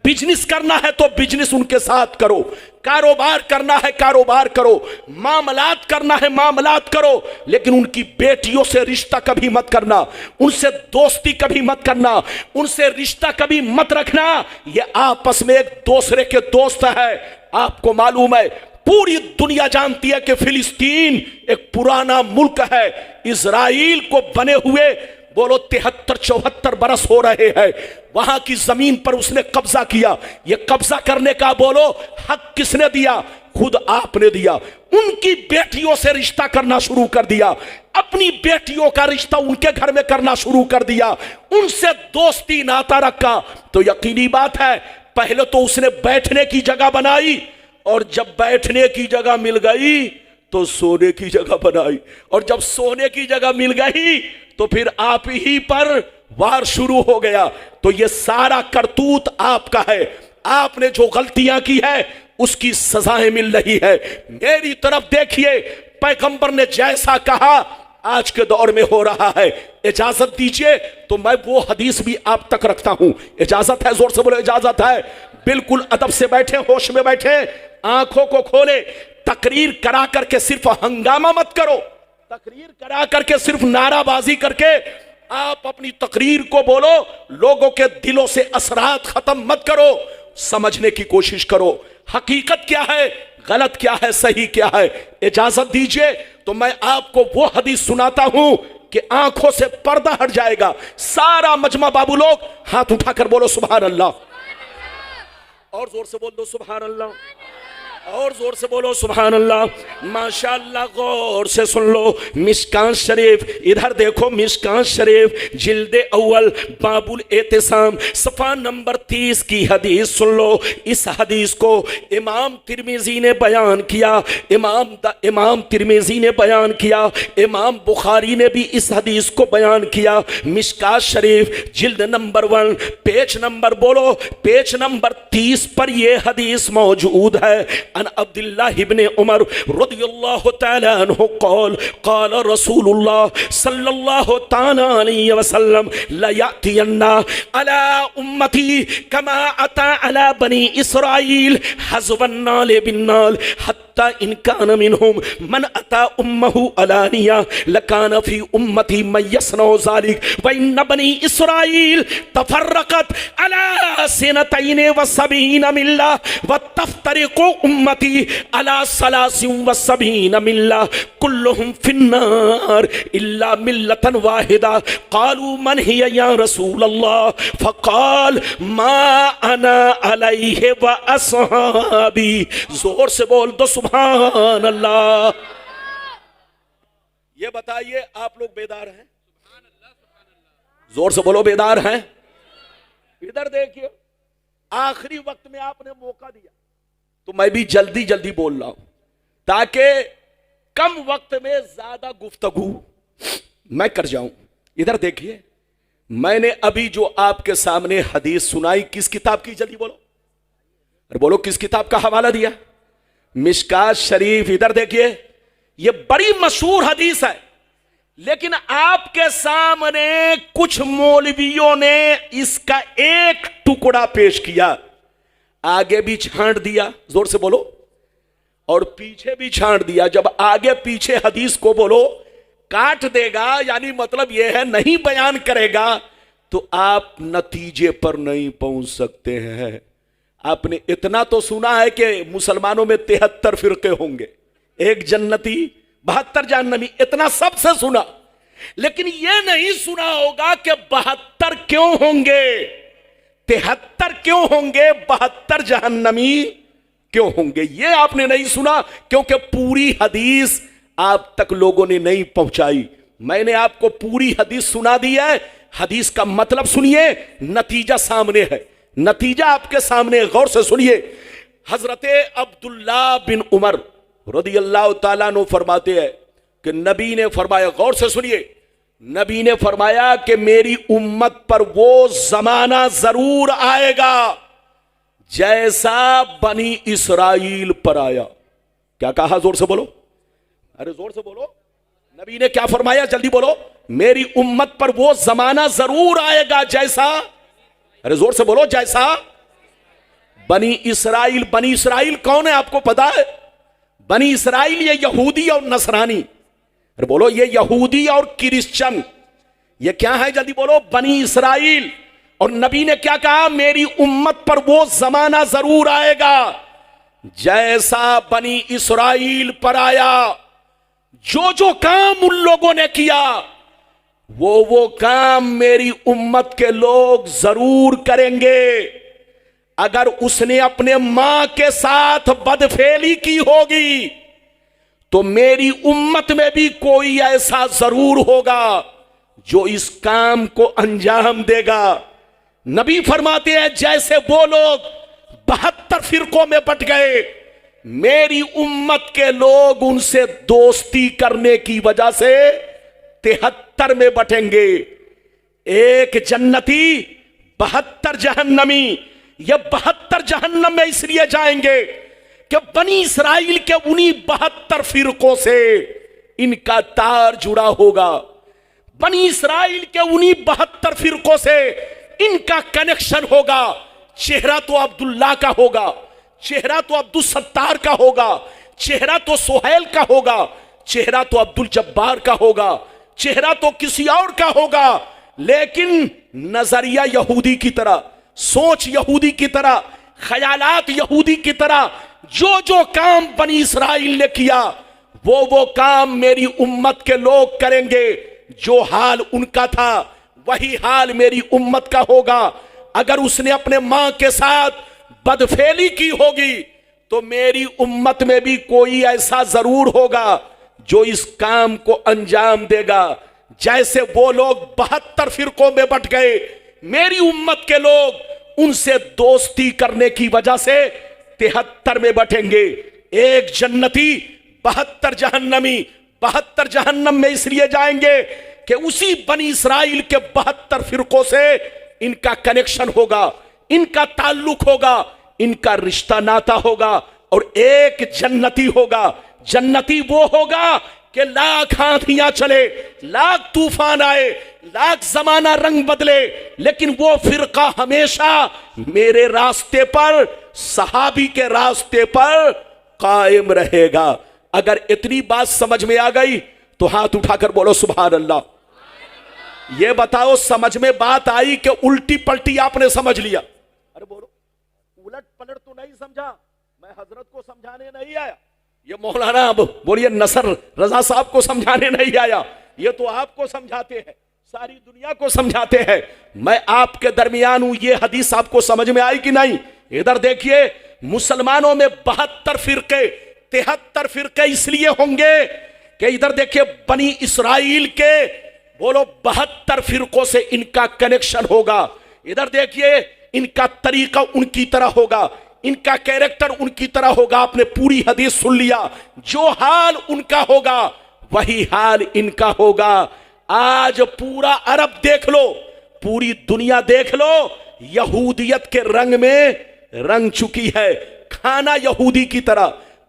बिजनेस करना है तो बिजनेस उनके साथ करो, कारोबार करना है कारोबार करो, मामलात करना है मामलात करो, लेकिन उनकी बेटियों से रिश्ता कभी मत करना, उनसे दोस्ती कभी मत करना, उनसे रिश्ता कभी मत रखना। ये आपस में एक दूसरे के दोस्त है। आपको मालूम है, पूरी दुनिया जानती है कि फिलिस्तीन एक पुराना मुल्क है। इजराइल को बने हुए बोलो 73-74 बरस हो रहे हैं। वहां की जमीन पर उसने कब्जा किया। ये कब्जा करने का बोलो हक किसने दिया? खुद आपने दिया। उनकी बेटियों से रिश्ता करना शुरू कर दिया, अपनी बेटियों का रिश्ता उनके घर में करना शुरू कर दिया, उनसे दोस्ती नाता रखा। तो यकीनी बात है पहले तो उसने बैठने की जगह बनाई, और जब बैठने की जगह मिल गई तो सोने की जगह बनाई, और जब सोने की जगह मिल गई तो फिर आप ही पर वार शुरू हो गया। तो ये सारा करतूत आपका है। आपने जो गलतियां की है उसकी सजाएं मिल रही है। मेरी तरफ देखिए, पैगंबर ने जैसा कहा आज के दौर में हो रहा है। इजाजत दीजिए तो मैं वो हदीस भी आप तक रखता हूं। इजाजत है? जोर से बोलो इजाजत है। बिल्कुल अदब से बैठे, होश में बैठे, आंखों को खोले। तकरीर करा करके सिर्फ हंगामा मत करो, तकरीर करा करके सिर्फ नाराबाजी करके आप अपनी तकरीर को बोलो, लोगों के दिलों से असरात खत्म मत करो। समझने की कोशिश करो। हकीकत क्या है? गलत क्या है सही क्या है। इजाजत दीजिए तो मैं आपको वो हदीस सुनाता हूं कि आंखों से पर्दा हट जाएगा। सारा मजमा बाबू लोग हाथ उठाकर बोलो सुभान अल्लाह, और जोर से बोल दो सुभान अल्लाह, और जोर से बोलो सुभान अल्लाह। माशाअल्लाह, गौर से सुन लो। मिशकात शरीफ, इधर देखो, मिशकात शरीफ जिल्दे अव्वल बाबुल एतिसाम सफ़ा नंबर 30 की हदीस सुन लो। इस हदीस को इमाम तिरमिजी ने बयान किया, इमाम तिरमिजी ने बयान किया, इमाम बुखारी ने भी इस हदीस को बयान किया। मिशकात शरीफ जिल्द नंबर 1 पेज नंबर बोलो, पेज नंबर 30 पर यह हदीस मौजूद है। अन अब्दुल्लाह इब्ने उमर रदियल्लाहु तआला अन्हु क़ाल क़ाल रसूलुल्लाह सल्लल्लाहु तआला अलैहि वसल्लम ला यातियन्ना अला उम्मती कमा अता अला बनी इस्राईल हज़वन नाल बिन्नाल हत्ता इन कान मिनहुम मन अता उम्महु अलानिया लकान फी उम्मती मन यसनउ ज़ालिक व इन बनी इस्राईल तफर्रक़त अला सिनतैन व सबीन मिल्ला व तफ्तरिक़ु उम्मती अला सलासिन व सबीन मिल्ला कुल्लुहुम फिन्नार इल्ला मिल्लतन वाहिदा क़ालू मन हिय या रसूल अल्लाह फ़क़ाल मा अना अलैहि व अस्हाबी। जोर से बोल दो सुभान अल्लाह। ये बताइए आप लोग बेदार हैं? जोर से बोलो बेदार हैं? इधर देखिए, आखिरी वक्त में आपने मौका दिया तो मैं भी जल्दी जल्दी बोल रहा हूं ताकि कम वक्त में ज्यादा गुफ्तगू मैं कर जाऊं। इधर देखिए, मैंने अभी जो आपके सामने हदीस सुनाई किस किताब की, जल्दी बोलो, अरे बोलो किस किताब का हवाला दिया? मिशकात शरीफ। इधर देखिए, ये बड़ी मशहूर हदीस है, लेकिन आपके सामने कुछ मौलवियों ने इसका एक टुकड़ा पेश किया, आगे भी छांट दिया, जोर से बोलो, और पीछे भी छांट दिया। जब आगे पीछे हदीस को बोलो काट देगा, यानी मतलब यह है नहीं बयान करेगा, तो आप नतीजे पर नहीं पहुंच सकते हैं। आपने इतना तो सुना है कि मुसलमानों में 73 फिरके होंगे, एक जन्नती 72 जहन्नमी, इतना सबसे सुना, लेकिन यह नहीं सुना होगा कि 72 क्यों होंगे, 73 क्यों होंगे, 72 जहन्नमी क्यों होंगे। यह आपने नहीं सुना, क्योंकि पूरी हदीस आप तक लोगों ने नहीं पहुंचाई। मैंने आपको पूरी हदीस सुना दी है। हदीस का मतलब सुनिए, नतीजा सामने है, नतीजा आपके सामने, गौर से सुनिए। हजरते अब्दुल्ला बिन उमर रदियल्लाहु ताला अन्हु फरमाते हैं कि नबी ने फरमाया, गौर से सुनिए, नबी ने फरमाया कि मेरी उम्मत पर वो जमाना जरूर आएगा जैसा बनी इस्राइल पर आया। क्या कहा? जोर से बोलो, अरे जोर से बोलो। नबी ने क्या फरमाया? जल्दी बोलो। मेरी उम्मत पर वो जमाना जरूर आएगा जैसा, अरे जोर से बोलो, जैसा बनी इस्राइल। बनी इस्राइल कौन है आपको पता है? बनी इस्राइल ये यहूदी और नसरानी, अरे बोलो, ये यहूदी और क्रिश्चियन, ये क्या है? जल्दी बोलो, बनी इस्राइल। और नबी ने क्या कहा? मेरी उम्मत पर वो जमाना जरूर आएगा जैसा बनी इस्राइल पर आया। जो जो काम उन लोगों ने किया वो काम मेरी उम्मत के लोग जरूर करेंगे। अगर उसने अपने मां के साथ बदफेली की होगी तो मेरी उम्मत में भी कोई ऐसा जरूर होगा जो इस काम को अंजाम देगा। नबी फरमाते हैं जैसे वो लोग 72 फिरकों में बट गए, मेरी उम्मत के लोग उनसे दोस्ती करने की वजह से 73 में बटेंगे। एक जन्नती 72 जहन्नमी। ये 72 जहन्नम में इसलिए जाएंगे कि बनी इस्राइल के उन्हीं 72 फिरकों से इनका तार जुड़ा होगा। बनी इस्राइल के उन्हीं 72 फिरकों से इनका कनेक्शन होगा। चेहरा तो अब्दुल्ला का होगा, चेहरा तो अब्दुल सत्तार का होगा, चेहरा तो सोहेल का होगा, चेहरा तो अब्दुल जब्बार का होगा, चेहरा तो किसी और का होगा, लेकिन नजरिया यहूदी की तरह, सोच यहूदी की तरह, ख्यालात यहूदी की तरह, जो जो काम बनी इसराइल ने किया वो काम मेरी उम्मत के लोग करेंगे। जो हाल उनका था वही हाल मेरी उम्मत का होगा। अगर उसने अपने मां के साथ बदफेली की होगी तो मेरी उम्मत में भी कोई ऐसा जरूर होगा जो इस काम को अंजाम देगा। जैसे वो लोग 72 फिरकों में बट गए, मेरी उम्मत के लोग उनसे दोस्ती करने की वजह से 73 में बटेंगे। एक जन्नती 72 जहन्नमी। 72 जहन्नम में इसलिए जाएंगे कि उसी बनी इसराइल के 72 फिरकों से इनका कनेक्शन होगा, इनका ताल्लुक होगा, इनका रिश्ता नाता होगा। और एक जन्नती होगा। जन्नती वो होगा कि लाख आंधियां चले, लाख तूफान आए, लाख जमाना रंग बदले, लेकिन वो फिरका हमेशा मेरे रास्ते पर, सहाबी के रास्ते पर कायम रहेगा। अगर इतनी बात समझ में आ गई तो हाथ उठाकर बोलो सुभान अल्लाह। ये बताओ समझ में बात आई कि उल्टी पलटी आपने समझ लिया? अरे बोलो, उलट पलट तो नहीं समझा, मैं हजरत को समझाने नहीं आया, ये मौलाना अब बोलिए नसर रजा साहब को समझाने नहीं आया, ये तो आपको समझाते हैं, सारी दुनिया को समझाते हैं। मैं आपके दरमियान हूं। ये हदीस आपको समझ में आई कि नहीं? इधर देखिए, मुसलमानों में 72 फिरके, 73 फिरके इसलिए होंगे कि इधर देखिए बनी इसराइल के बोलो 72 फिरकों से इनका कनेक्शन होगा। इधर देखिए इनका तरीका उनकी तरह होगा, इनका कैरेक्टर उनकी तरह होगा। आपने पूरी हदीस सुन लिया। जो हाल उनका होगा वही हाल इनका होगा। आज पूरा अरब देख लो, पूरी दुनिया देख लो, यहूदियत के रंग में रंग चुकी है। खाना यहूदी की तरह,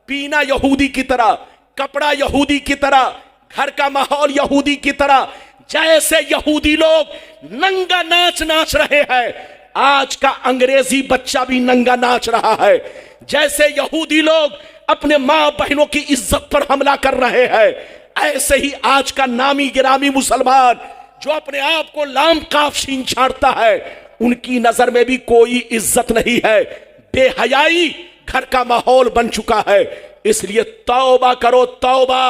पीना यहूदी की तरह, कपड़ा यहूदी की तरह, घर का माहौल यहूदी की तरह। जैसे यहूदी लोग नंगा नाच नाच रहे हैं, आज का अंग्रेजी बच्चा भी नंगा नाच रहा है। जैसे यहूदी लोग अपने मां बहनों की इज्जत पर हमला कर रहे हैं, ऐसे ही आज का नामी गिरामी मुसलमान जो अपने आप को लाम काफ शीन छाड़ता है, उनकी नजर में भी कोई इज्जत नहीं है। बेहयाई घर का माहौल बन चुका है। इसलिए तौबा करो, तौबा।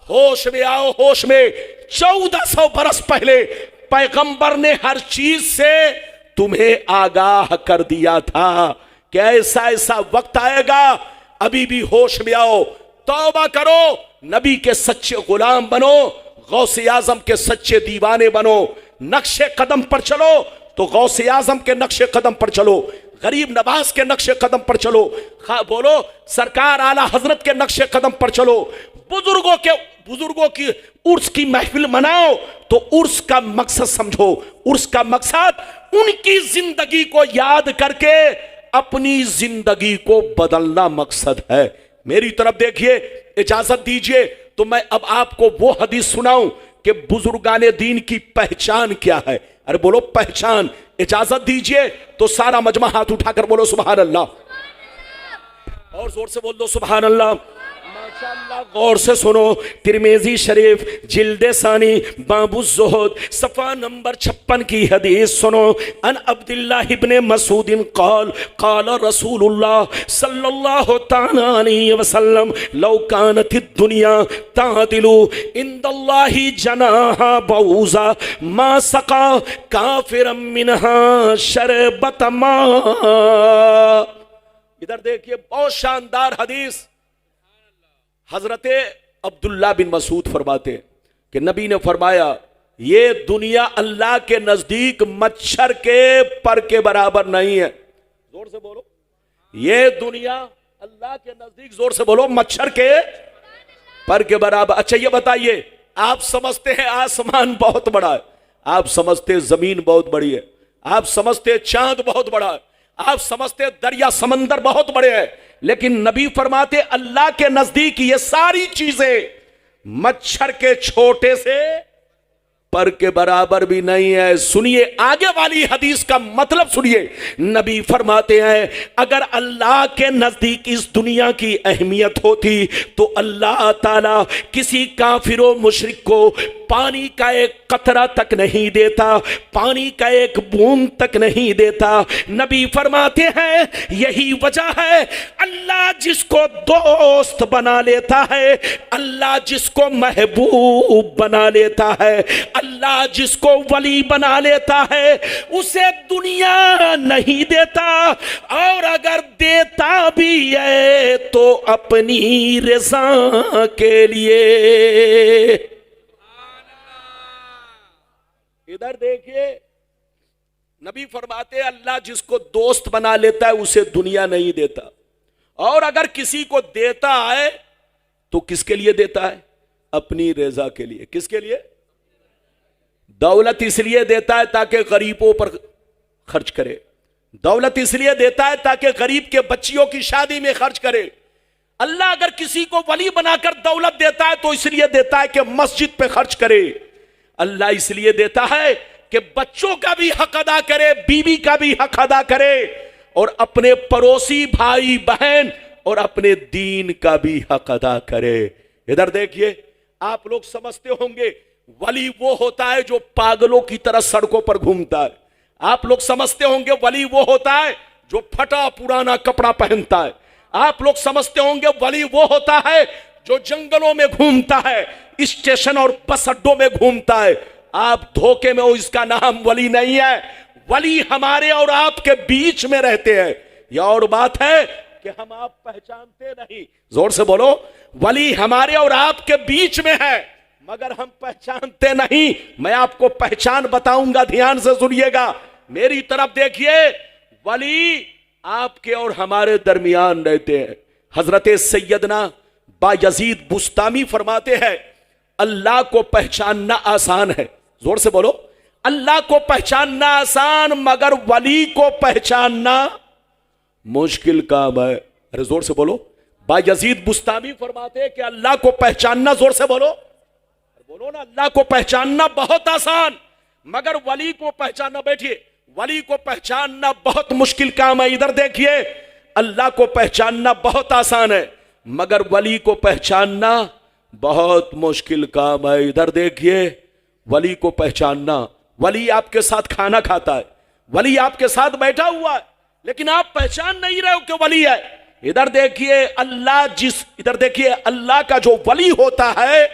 होश में आओ, होश में। 1400 बरस पहले पैगंबर ने हर चीज से तुम्हें आगाह कर दिया था कि ऐसा ऐसा वक्त आएगा। अभी भी होश में आओ, तौबा करो, नबी के सच्चे गुलाम बनो, गौसे आजम के सच्चे दीवाने बनो। नक्शे कदम पर चलो तो गौसे आजम के नक्शे कदम पर चलो, गरीब नवाज के नक्शे कदम पर चलो, बोलो सरकार आला हजरत के नक्शे कदम पर चलो। बुजुर्गों की उर्स की महफिल मनाओ तो उर्स का मकसद समझो। उर्स का मकसद उनकी जिंदगी को याद करके अपनी जिंदगी को बदलना मकसद है। मेरी तरफ देखिए, इजाजत दीजिए तो मैं अब आपको वो हदीस सुनाऊं कि बुजुर्गाने दीन की पहचान क्या है। अरे बोलो पहचान। इजाजत दीजिए तो सारा मजमा हाथ उठाकर बोलो सुभान अल्लाह, और जोर से बोल दो सुभान अल्लाह। माशाअल्लाह, गौर से सुनो। तिरमिजी शरीफ जिल्दे सानी बाबू ज़ुहद सफ़ा नंबर 56 की हदीस सुनो। अन अब्दुल्लाह इब्ने मसूदिन क़ाल क़ाल रसूलुल्लाह सल्लल्लाहु तआला अलैहि वसल्लम लौ कानतिद दुनिया तादिलु इंदल्लाहि जनाहा बऊज़ा मा सक़ा काफ़िरम मिनहा शरबत मा। इधर देखिए, बहुत शानदार हदीस। हजरत अब्दुल्ला बिन मसूद फरमाते कि नबी ने फरमाया, ये दुनिया अल्लाह के नजदीक मच्छर के पर के बराबर नहीं है। जोर से बोलो, ये दुनिया अल्लाह के नजदीक, जोर से बोलो, मच्छर के पर के बराबर। अच्छा ये बताइए, आप समझते हैं आसमान बहुत बड़ा है, आप समझते जमीन बहुत बड़ी है, आप समझते चांद बहुत बड़ा है, आप समझते दरिया समंदर बहुत बड़े हैं, लेकिन नबी फरमाते अल्लाह के नजदीक ये सारी चीजें मच्छर के छोटे से पर के बराबर भी नहीं है। सुनिए आगे वाली हदीस का मतलब सुनिए। नबी फरमाते हैं अगर अल्लाह के नजदीक इस दुनिया की अहमियत होती तो अल्लाह ताला किसी काफिर मुशरिक को पानी का एक कतरा तक नहीं देता, पानी का एक बूंद तक नहीं देता। नबी फरमाते हैं यही वजह है अल्लाह जिसको दोस्त बना लेता है, अल्लाह जिसको महबूब बना लेता है, अल्लाह जिसको वली बना लेता है, उसे दुनिया नहीं देता, और अगर देता भी है तो अपनी रज़ा के लिए। इधर देखिए नबी फरमाते हैं अल्लाह जिसको दोस्त बना लेता है उसे दुनिया नहीं देता, और अगर किसी को देता है तो किसके लिए देता है? अपनी रज़ा के लिए। किसके लिए? दौलत इसलिए देता है ताकि गरीबों पर खर्च करे, दौलत इसलिए देता है ताकि गरीब के बच्चियों की शादी में खर्च करे। अल्लाह अगर किसी को वली बनाकर दौलत देता है तो इसलिए देता है कि मस्जिद पे खर्च करे। अल्लाह इसलिए देता है कि बच्चों का भी हक अदा करे, बीवी का भी हक अदा करे, और अपने पड़ोसी भाई बहन और अपने दीन का भी हक अदा करे। इधर देखिए आप लोग समझते होंगे वली वो होता है जो पागलों की तरह सड़कों पर घूमता है। आप लोग समझते होंगे वली वो होता है जो फटा पुराना कपड़ा पहनता है। आप लोग समझते होंगे वली वो होता है जो जंगलों में घूमता है, स्टेशन और बस अड्डों में घूमता है। आप धोखे में हो, इसका नाम वली नहीं है। वली हमारे और आपके बीच में रहते हैं। यह और बात है कि हम आप पहचानते नहीं। जोर से बोलो, वली हमारे और आपके बीच में है मगर हम पहचानते नहीं। मैं आपको पहचान बताऊंगा, ध्यान से सुनिएगा, मेरी तरफ देखिए। वली आपके और हमारे दरमियान रहते हैं। हजरत सैयदना बायजीद बुस्तामी फरमाते हैं अल्लाह को पहचानना आसान है। जोर से बोलो, अल्लाह को पहचानना आसान मगर वली को पहचानना मुश्किल काम है। अरे जोर से बोलो, बायजीद बुस्तामी फरमाते हैं कि अल्लाह को पहचानना, जोर से बोलो, बोलो ना, अल्लाह को पहचानना बहुत आसान मगर वली को पहचानना, बैठिए, वली को पहचानना बहुत मुश्किल काम है। इधर देखिए, अल्लाह को पहचानना बहुत आसान है मगर वली को पहचानना बहुत मुश्किल काम है। इधर देखिए, वली को पहचानना, वली आपके साथ खाना खाता है, वली आपके साथ बैठा हुआ है, लेकिन आप पहचान नहीं रहे हो कि वली है। इधर देखिए इधर देखिए अल्लाह का जो वली होता है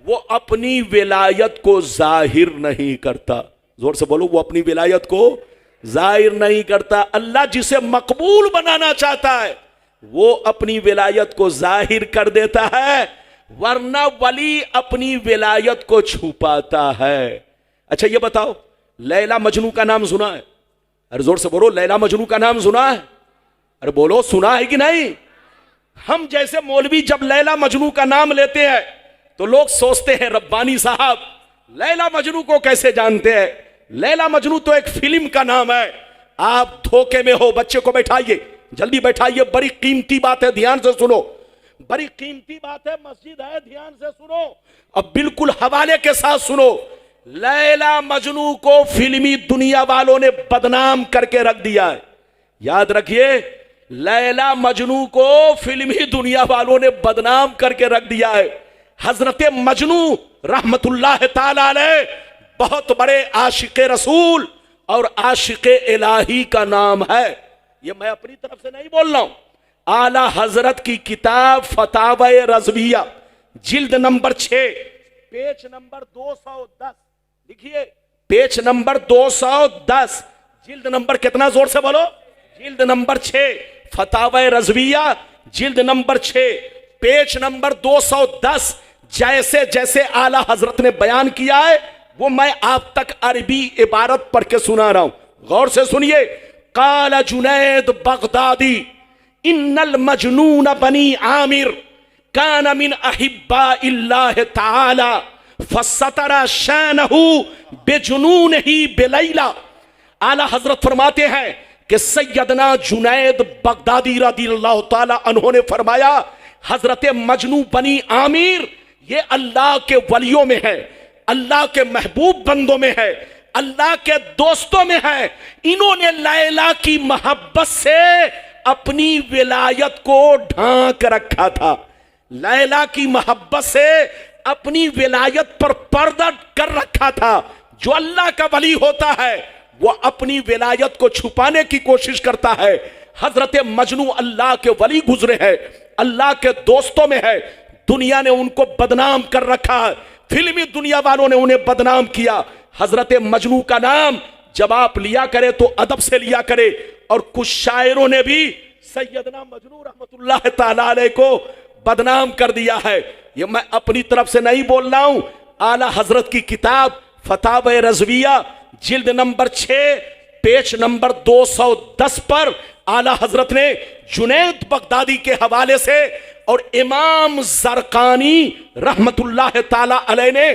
वो अपनी विलायत को जाहिर नहीं करता। जोर से बोलो, वो अपनी विलायत को जाहिर नहीं करता। अल्लाह जिसे मकबूल बनाना चाहता है वो अपनी विलायत को जाहिर कर देता है, वरना वली अपनी विलायत को छुपाता है। अच्छा ये बताओ, लैला मजनू का नाम सुना है? अरे जोर से बोलो, लैला मजनू का नाम सुना है? अरे बोलो, सुना है कि नहीं? हम जैसे मौलवी जब लैला मजनू का नाम लेते हैं तो लोग सोचते हैं रब्बानी साहब लैला मजनू को कैसे जानते हैं? लैला मजनू तो एक फिल्म का नाम है। आप धोखे में हो। बच्चे को बैठाइए, जल्दी बैठाइए, बड़ी कीमती बात है, ध्यान से सुनो, बड़ी कीमती बात है, मस्जिद है, ध्यान से सुनो, अब बिल्कुल हवाले के साथ सुनो। लैला मजनू को फिल्मी दुनिया वालों ने बदनाम करके रख दिया है। याद रखिए, लैला मजनू को फिल्मी दुनिया वालों ने बदनाम करके रख दिया है। हजरत मजनू रहमतुल्लाह ताला अलैह बहुत बड़े आशिक़े रसूल और आशिक़े इलाही का नाम है। ये मैं अपनी तरफ से नहीं बोल रहा हूं, आला हजरत की किताब फतावा रज़विया जिल्द नंबर 6 पेज नंबर 210 लिखिए, पेज नंबर 210, जिल्द नंबर कितना? जोर से बोलो, जिल्द नंबर 6, फतावा रज़विया जिल्द नंबर 6 पेज नंबर 210। जैसे जैसे आला हजरत ने बयान किया है वो मैं आप तक अरबी इबारत पढ़ के सुना रहा हूं, गौर से सुनिए। काला जुनैद बगदादी इन्नल मजनून बनी आमिर कान मिन अहिब्बा इल्लाह ताला फसतरा शानहु बेजुनून ही बेलैला। आला हजरत फरमाते हैं कि सैयदना जुनैद बगदादी रज़ियल्लाहु ताला अन्हु ने फरमाया हजरत मजनू बनी आमिर ये अल्लाह के वलियों में है। अल्लाह के महबूब बंदों में है, अल्लाह के दोस्तों में है। इन्होंने लैला की मोहब्बत से अपनी विलायत को ढांक रखा था, लैला की मोहब्बत से अपनी विलायत पर पर्दा कर रखा था। जो अल्लाह का वली होता है वो अपनी विलायत को छुपाने की कोशिश करता है। हजरत मजनू अल्लाह के वली गुजरे हैं, अल्लाह के दोस्तों में है, दुनिया ने उनको बदनाम कर रखा है, फिल्मी दुनिया वालों ने उन्हें बदनाम किया। हजरत मजनू का नाम जब आप लिया करे तो अदब से लिया करे। और कुछ शायरों ने भी सैयदना मजनू रहमतुल्लाह ताला अलैह को बदनाम कर दिया है। ये मैं अपनी तरफ से नहीं बोल रहा हूं, आला हजरत की किताब फतावा रज़विया जिल्द नंबर 6 पेज नंबर 210 पर आला हजरत ने जुनैद बगदादी के हवाले से और इमाम ज़रक़ानी रहमतुल्लाह ताला अलैह ने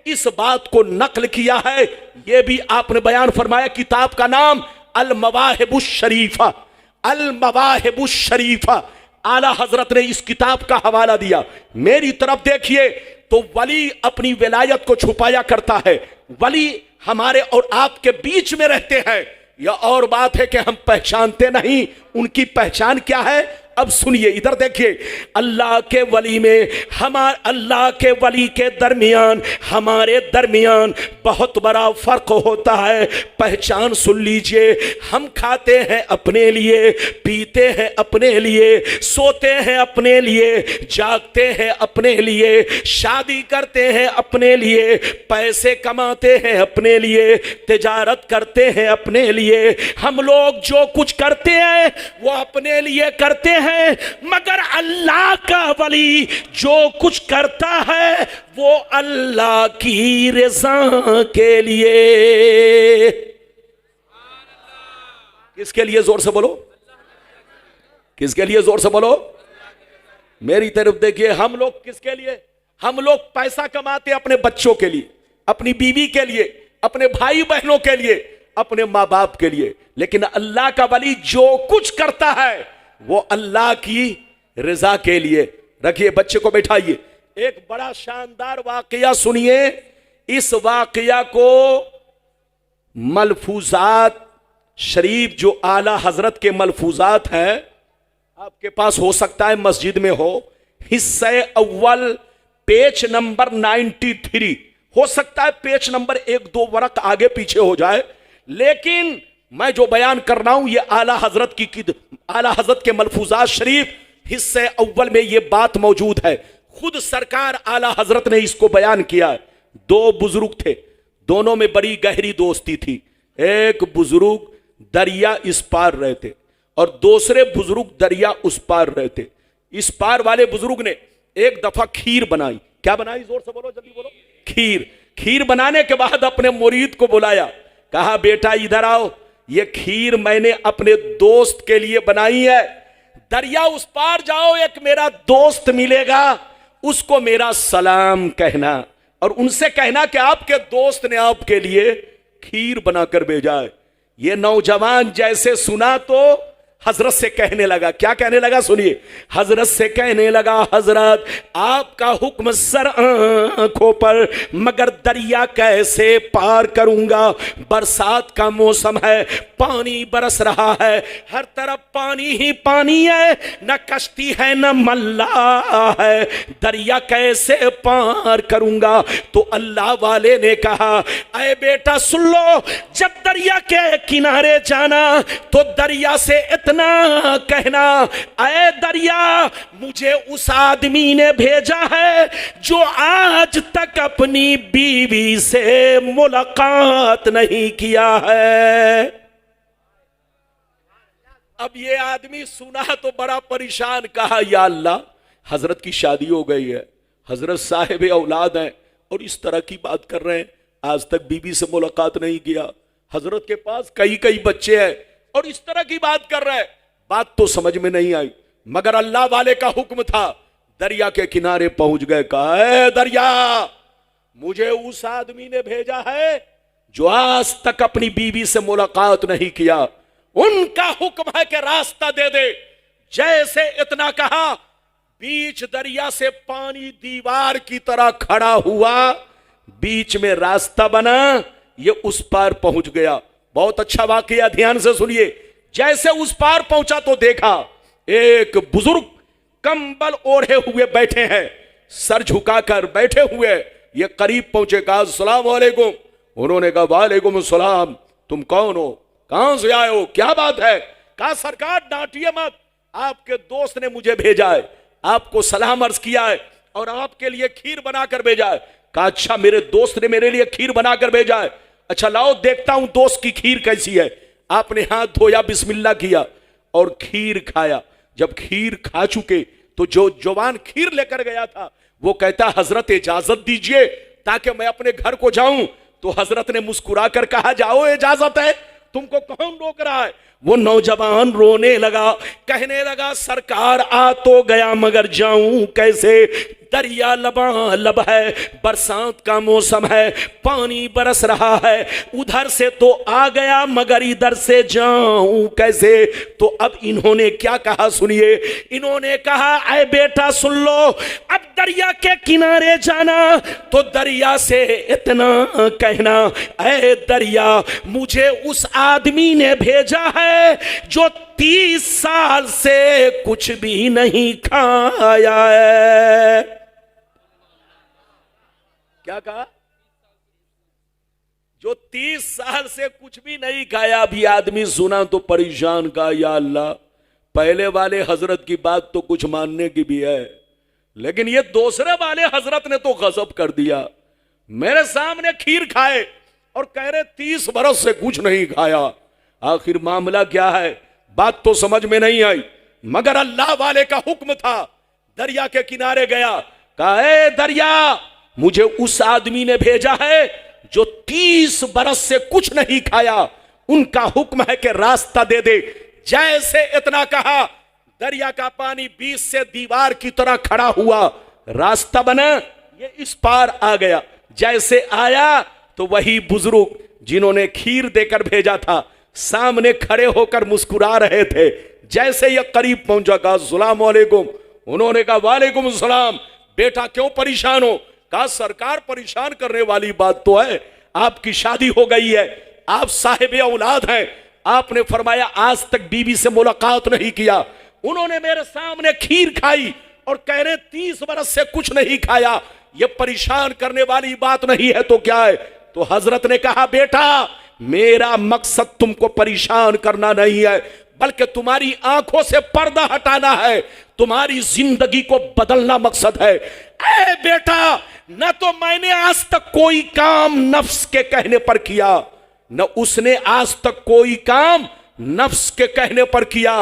इस बात को नकल किया है। यह भी आपने बयान फरमाया। किताब का नाम अल मवाहिबुश शरीफा, अल मवाहिबुश शरीफा। आला हजरत ने इस किताब का हवाला दिया। मेरी तरफ देखिए तो वली अपनी विलायत को छुपाया करता है, वली हमारे और आपके बीच में रहते हैं। यह और बात है कि हम पहचानते नहीं उनकी पहचान क्या है। अब सुनिए, इधर देखिए, अल्लाह के वली में अल्लाह के वली के दरमियान हमारे दरमियान बहुत बड़ा फर्क होता है। पहचान सुन लीजिए, हम खाते हैं अपने लिए, पीते हैं अपने लिए, सोते हैं अपने लिए, जागते हैं अपने लिए, शादी करते हैं अपने लिए, पैसे कमाते हैं अपने लिए, तिजारत करते हैं अपने लिए। हम लोग जो कुछ करते हैं वो अपने लिए करते हैं, मगर अल्लाह का वली जो कुछ करता है वो अल्लाह की रज़ा के लिए। किसके लिए? जोर से बोलो, किसके लिए? जोर से बोलो। मेरी तरफ देखिए, हम लोग किसके लिए? हम लोग पैसा कमाते अपने बच्चों के लिए, अपनी बीवी के लिए, अपने भाई बहनों के लिए, अपने माँ बाप के लिए। लेकिन अल्लाह का वली जो कुछ करता है वो अल्लाह की रजा के लिए। रखिए, बच्चे को बैठाइए, एक बड़ा शानदार वाकया सुनिए। इस वाकया को मलफूजात शरीफ जो आला हजरत के मलफूजात हैं, आपके पास हो सकता है मस्जिद में हो, हिस्से अव्वल पेज नंबर 93, हो सकता है पेज नंबर 1-2 वरक आगे पीछे हो जाए, लेकिन मैं जो बयान कर रहा हूं ये आला हजरत के मलफूजात शरीफ हिस्से अव्वल में ये बात मौजूद है। खुद सरकार आला हजरत ने इसको बयान किया है। 2 बुजुर्ग थे, दोनों में बड़ी गहरी दोस्ती थी। एक बुजुर्ग दरिया इस पार रहते और दूसरे बुजुर्ग दरिया उस पार रहते। इस पार वाले बुजुर्ग ने एक दफा खीर बनाई। क्या बनाई? जोर से बोलो, जल्दी बोलो। खीर बनाने के बाद अपने मुरीद को बुलाया, कहा बेटा इधर आओ, ये खीर मैंने अपने दोस्त के लिए बनाई है। दरिया उस पार जाओ, एक मेरा दोस्त मिलेगा, उसको मेरा सलाम कहना और उनसे कहना कि आपके दोस्त ने आपके लिए खीर बनाकर भेजा है। ये नौजवान जैसे सुना तो हजरत से कहने लगा, क्या कहने लगा? सुनिए, हजरत से कहने लगा, हजरत आपका हुक्म सर आंखों पर, मगर दरिया कैसे पार करूंगा? बरसात का मौसम है, पानी बरस रहा है, हर तरफ पानी ही पानी है, न कश्ती है न मल्ला है, दरिया कैसे पार करूंगा? तो अल्लाह वाले ने कहा, अरे बेटा सुन लो, जब दरिया के किनारे जाना तो दरिया से इतना कहना, ऐ दरिया मुझे उस आदमी ने भेजा है जो आज तक अपनी बीवी से मुलाकात नहीं किया है। अब ये आदमी सुना तो बड़ा परेशान, कहा या अल्लाह, हजरत की शादी हो गई है, हजरत साहिब औलाद हैं और इस तरह की बात कर रहे हैं, आज तक बीवी से मुलाकात नहीं किया, हजरत के पास कई बच्चे हैं और इस तरह की बात कर रहे हैं। बात तो समझ में नहीं आई, मगर अल्लाह वाले का हुक्म था। दरिया के किनारे पहुंच गए, कहा है दरिया मुझे उस आदमी ने भेजा है जो आज तक अपनी बीवी से मुलाकात नहीं किया, उनका हुक्म है कि रास्ता दे दे। जैसे इतना कहा, बीच दरिया से पानी दीवार की तरह खड़ा हुआ, बीच में रास्ता बना, ये उस पार पहुंच गया। बहुत अच्छा वाकया, ध्यान से सुनिए। जैसे उस पार पहुंचा तो देखा एक बुजुर्ग कंबल ओढ़े हुए बैठे हैं, सर झुकाकर बैठे हुए। ये करीब पहुंचे, कहा अस्सलाम वालेकुम। उन्होंने कहा वालेकुम सलाम, तुम कौन हो, कहां से आए हो, क्या बात है? कहा सरकार डांटिए मत, आपके दोस्त ने मुझे भेजा है, आपको सलाम अर्ज किया है और आपके लिए खीर बनाकर भेजा है। कहा अच्छा, मेरे दोस्त ने मेरे लिए खीर बनाकर भेजा है, अच्छा लाओ देखता हूं दोस्त की खीर कैसी है। आपने हाथ धोया, बिस्मिल्लाह किया और खीर खाया। जब खीर खा चुके तो जो जवान खीर लेकर गया था वो कहता हजरत इजाजत दीजिए ताकि मैं अपने घर को जाऊं। तो हजरत ने मुस्कुराकर कहा जाओ, इजाजत है, तुमको कौन रोक रहा है? वो नौजवान रोने लगा, कहने लगा सरकार आ तो गया मगर जाऊं कैसे? दरिया लबालब है, बरसात का मौसम है, पानी बरस रहा है, उधर से तो आ गया मगर इधर से जाऊं कैसे? तो अब इन्होंने क्या कहा सुनिए। इन्होंने कहा ऐ बेटा सुन लो, अब दरिया के किनारे जाना तो दरिया से इतना कहना, ऐ दरिया मुझे उस आदमी ने भेजा है जो 30 साल से कुछ भी नहीं खाया है। क्या कहा? जो 30 साल से कुछ भी नहीं खाया। भी आदमी सुना तो परेशान, का या अल्लाह, पहले वाले हजरत की बात तो कुछ मानने की भी है, लेकिन ये दूसरे वाले हजरत ने तो गजब कर दिया। मेरे सामने खीर खाए और कह रहे 30 बरस से कुछ नहीं खाया। आखिर मामला क्या है? बात तो समझ में नहीं आई, मगर अल्लाह वाले का हुक्म था। दरिया के किनारे गया, कहा ए दरिया मुझे उस आदमी ने भेजा है जो 30 बरस से कुछ नहीं खाया, उनका हुक्म है कि रास्ता दे दे। जैसे इतना कहा, दरिया का पानी बीच से दीवार की तरह खड़ा हुआ, रास्ता बना, ये इस पार आ गया। जैसे आया तो वही बुजुर्ग जिन्होंने खीर देकर भेजा था सामने खड़े होकर मुस्कुरा रहे थे। जैसे ये करीब पहुंचा, कहा अस्सलाम वालेकुम। उन्होंने कहा वालेकुम सलाम। बेटा क्यों परेशान हो? कहा सरकार परेशान करने वाली बात तो है, आपकी शादी हो गई है, आप साहिब औलाद हैं। आपने फरमाया आज तक बीवी से मुलाकात नहीं किया। उन्होंने मेरे सामने खीर खाई और कह रहे 30 बरस से कुछ नहीं खाया, ये परेशान करने वाली बात नहीं है तो क्या है? तो हजरत ने कहा बेटा मेरा मकसद तुमको परेशान करना नहीं है, बल्कि तुम्हारी आंखों से पर्दा हटाना है, तुम्हारी जिंदगी को बदलना मकसद है। ऐ बेटा, न तो मैंने आज तक कोई काम नफ्स के कहने पर किया, न उसने आज तक कोई काम नफ्स के कहने पर किया।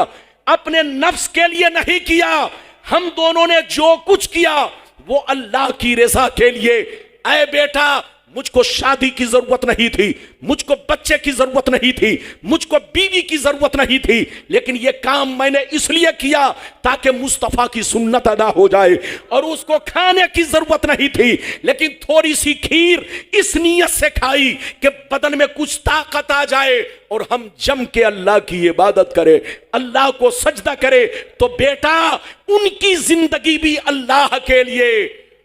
अपने नफ्स के लिए नहीं किया, हम दोनों ने जो कुछ किया वो अल्लाह की रज़ा के लिए। ऐ बेटा, मुझको शादी की जरूरत नहीं थी, मुझको बच्चे की जरूरत नहीं थी, मुझको बीवी की जरूरत नहीं थी, लेकिन यह काम मैंने इसलिए किया ताकि मुस्तफा की सुन्नत अदा हो जाए। और उसको खाने की जरूरत नहीं थी, लेकिन थोड़ी सी खीर इस नियत से खाई कि बदन में कुछ ताकत आ जाए और हम जम के अल्लाह की इबादत करें, अल्लाह को सजदा करें। तो बेटा उनकी जिंदगी भी अल्लाह के लिए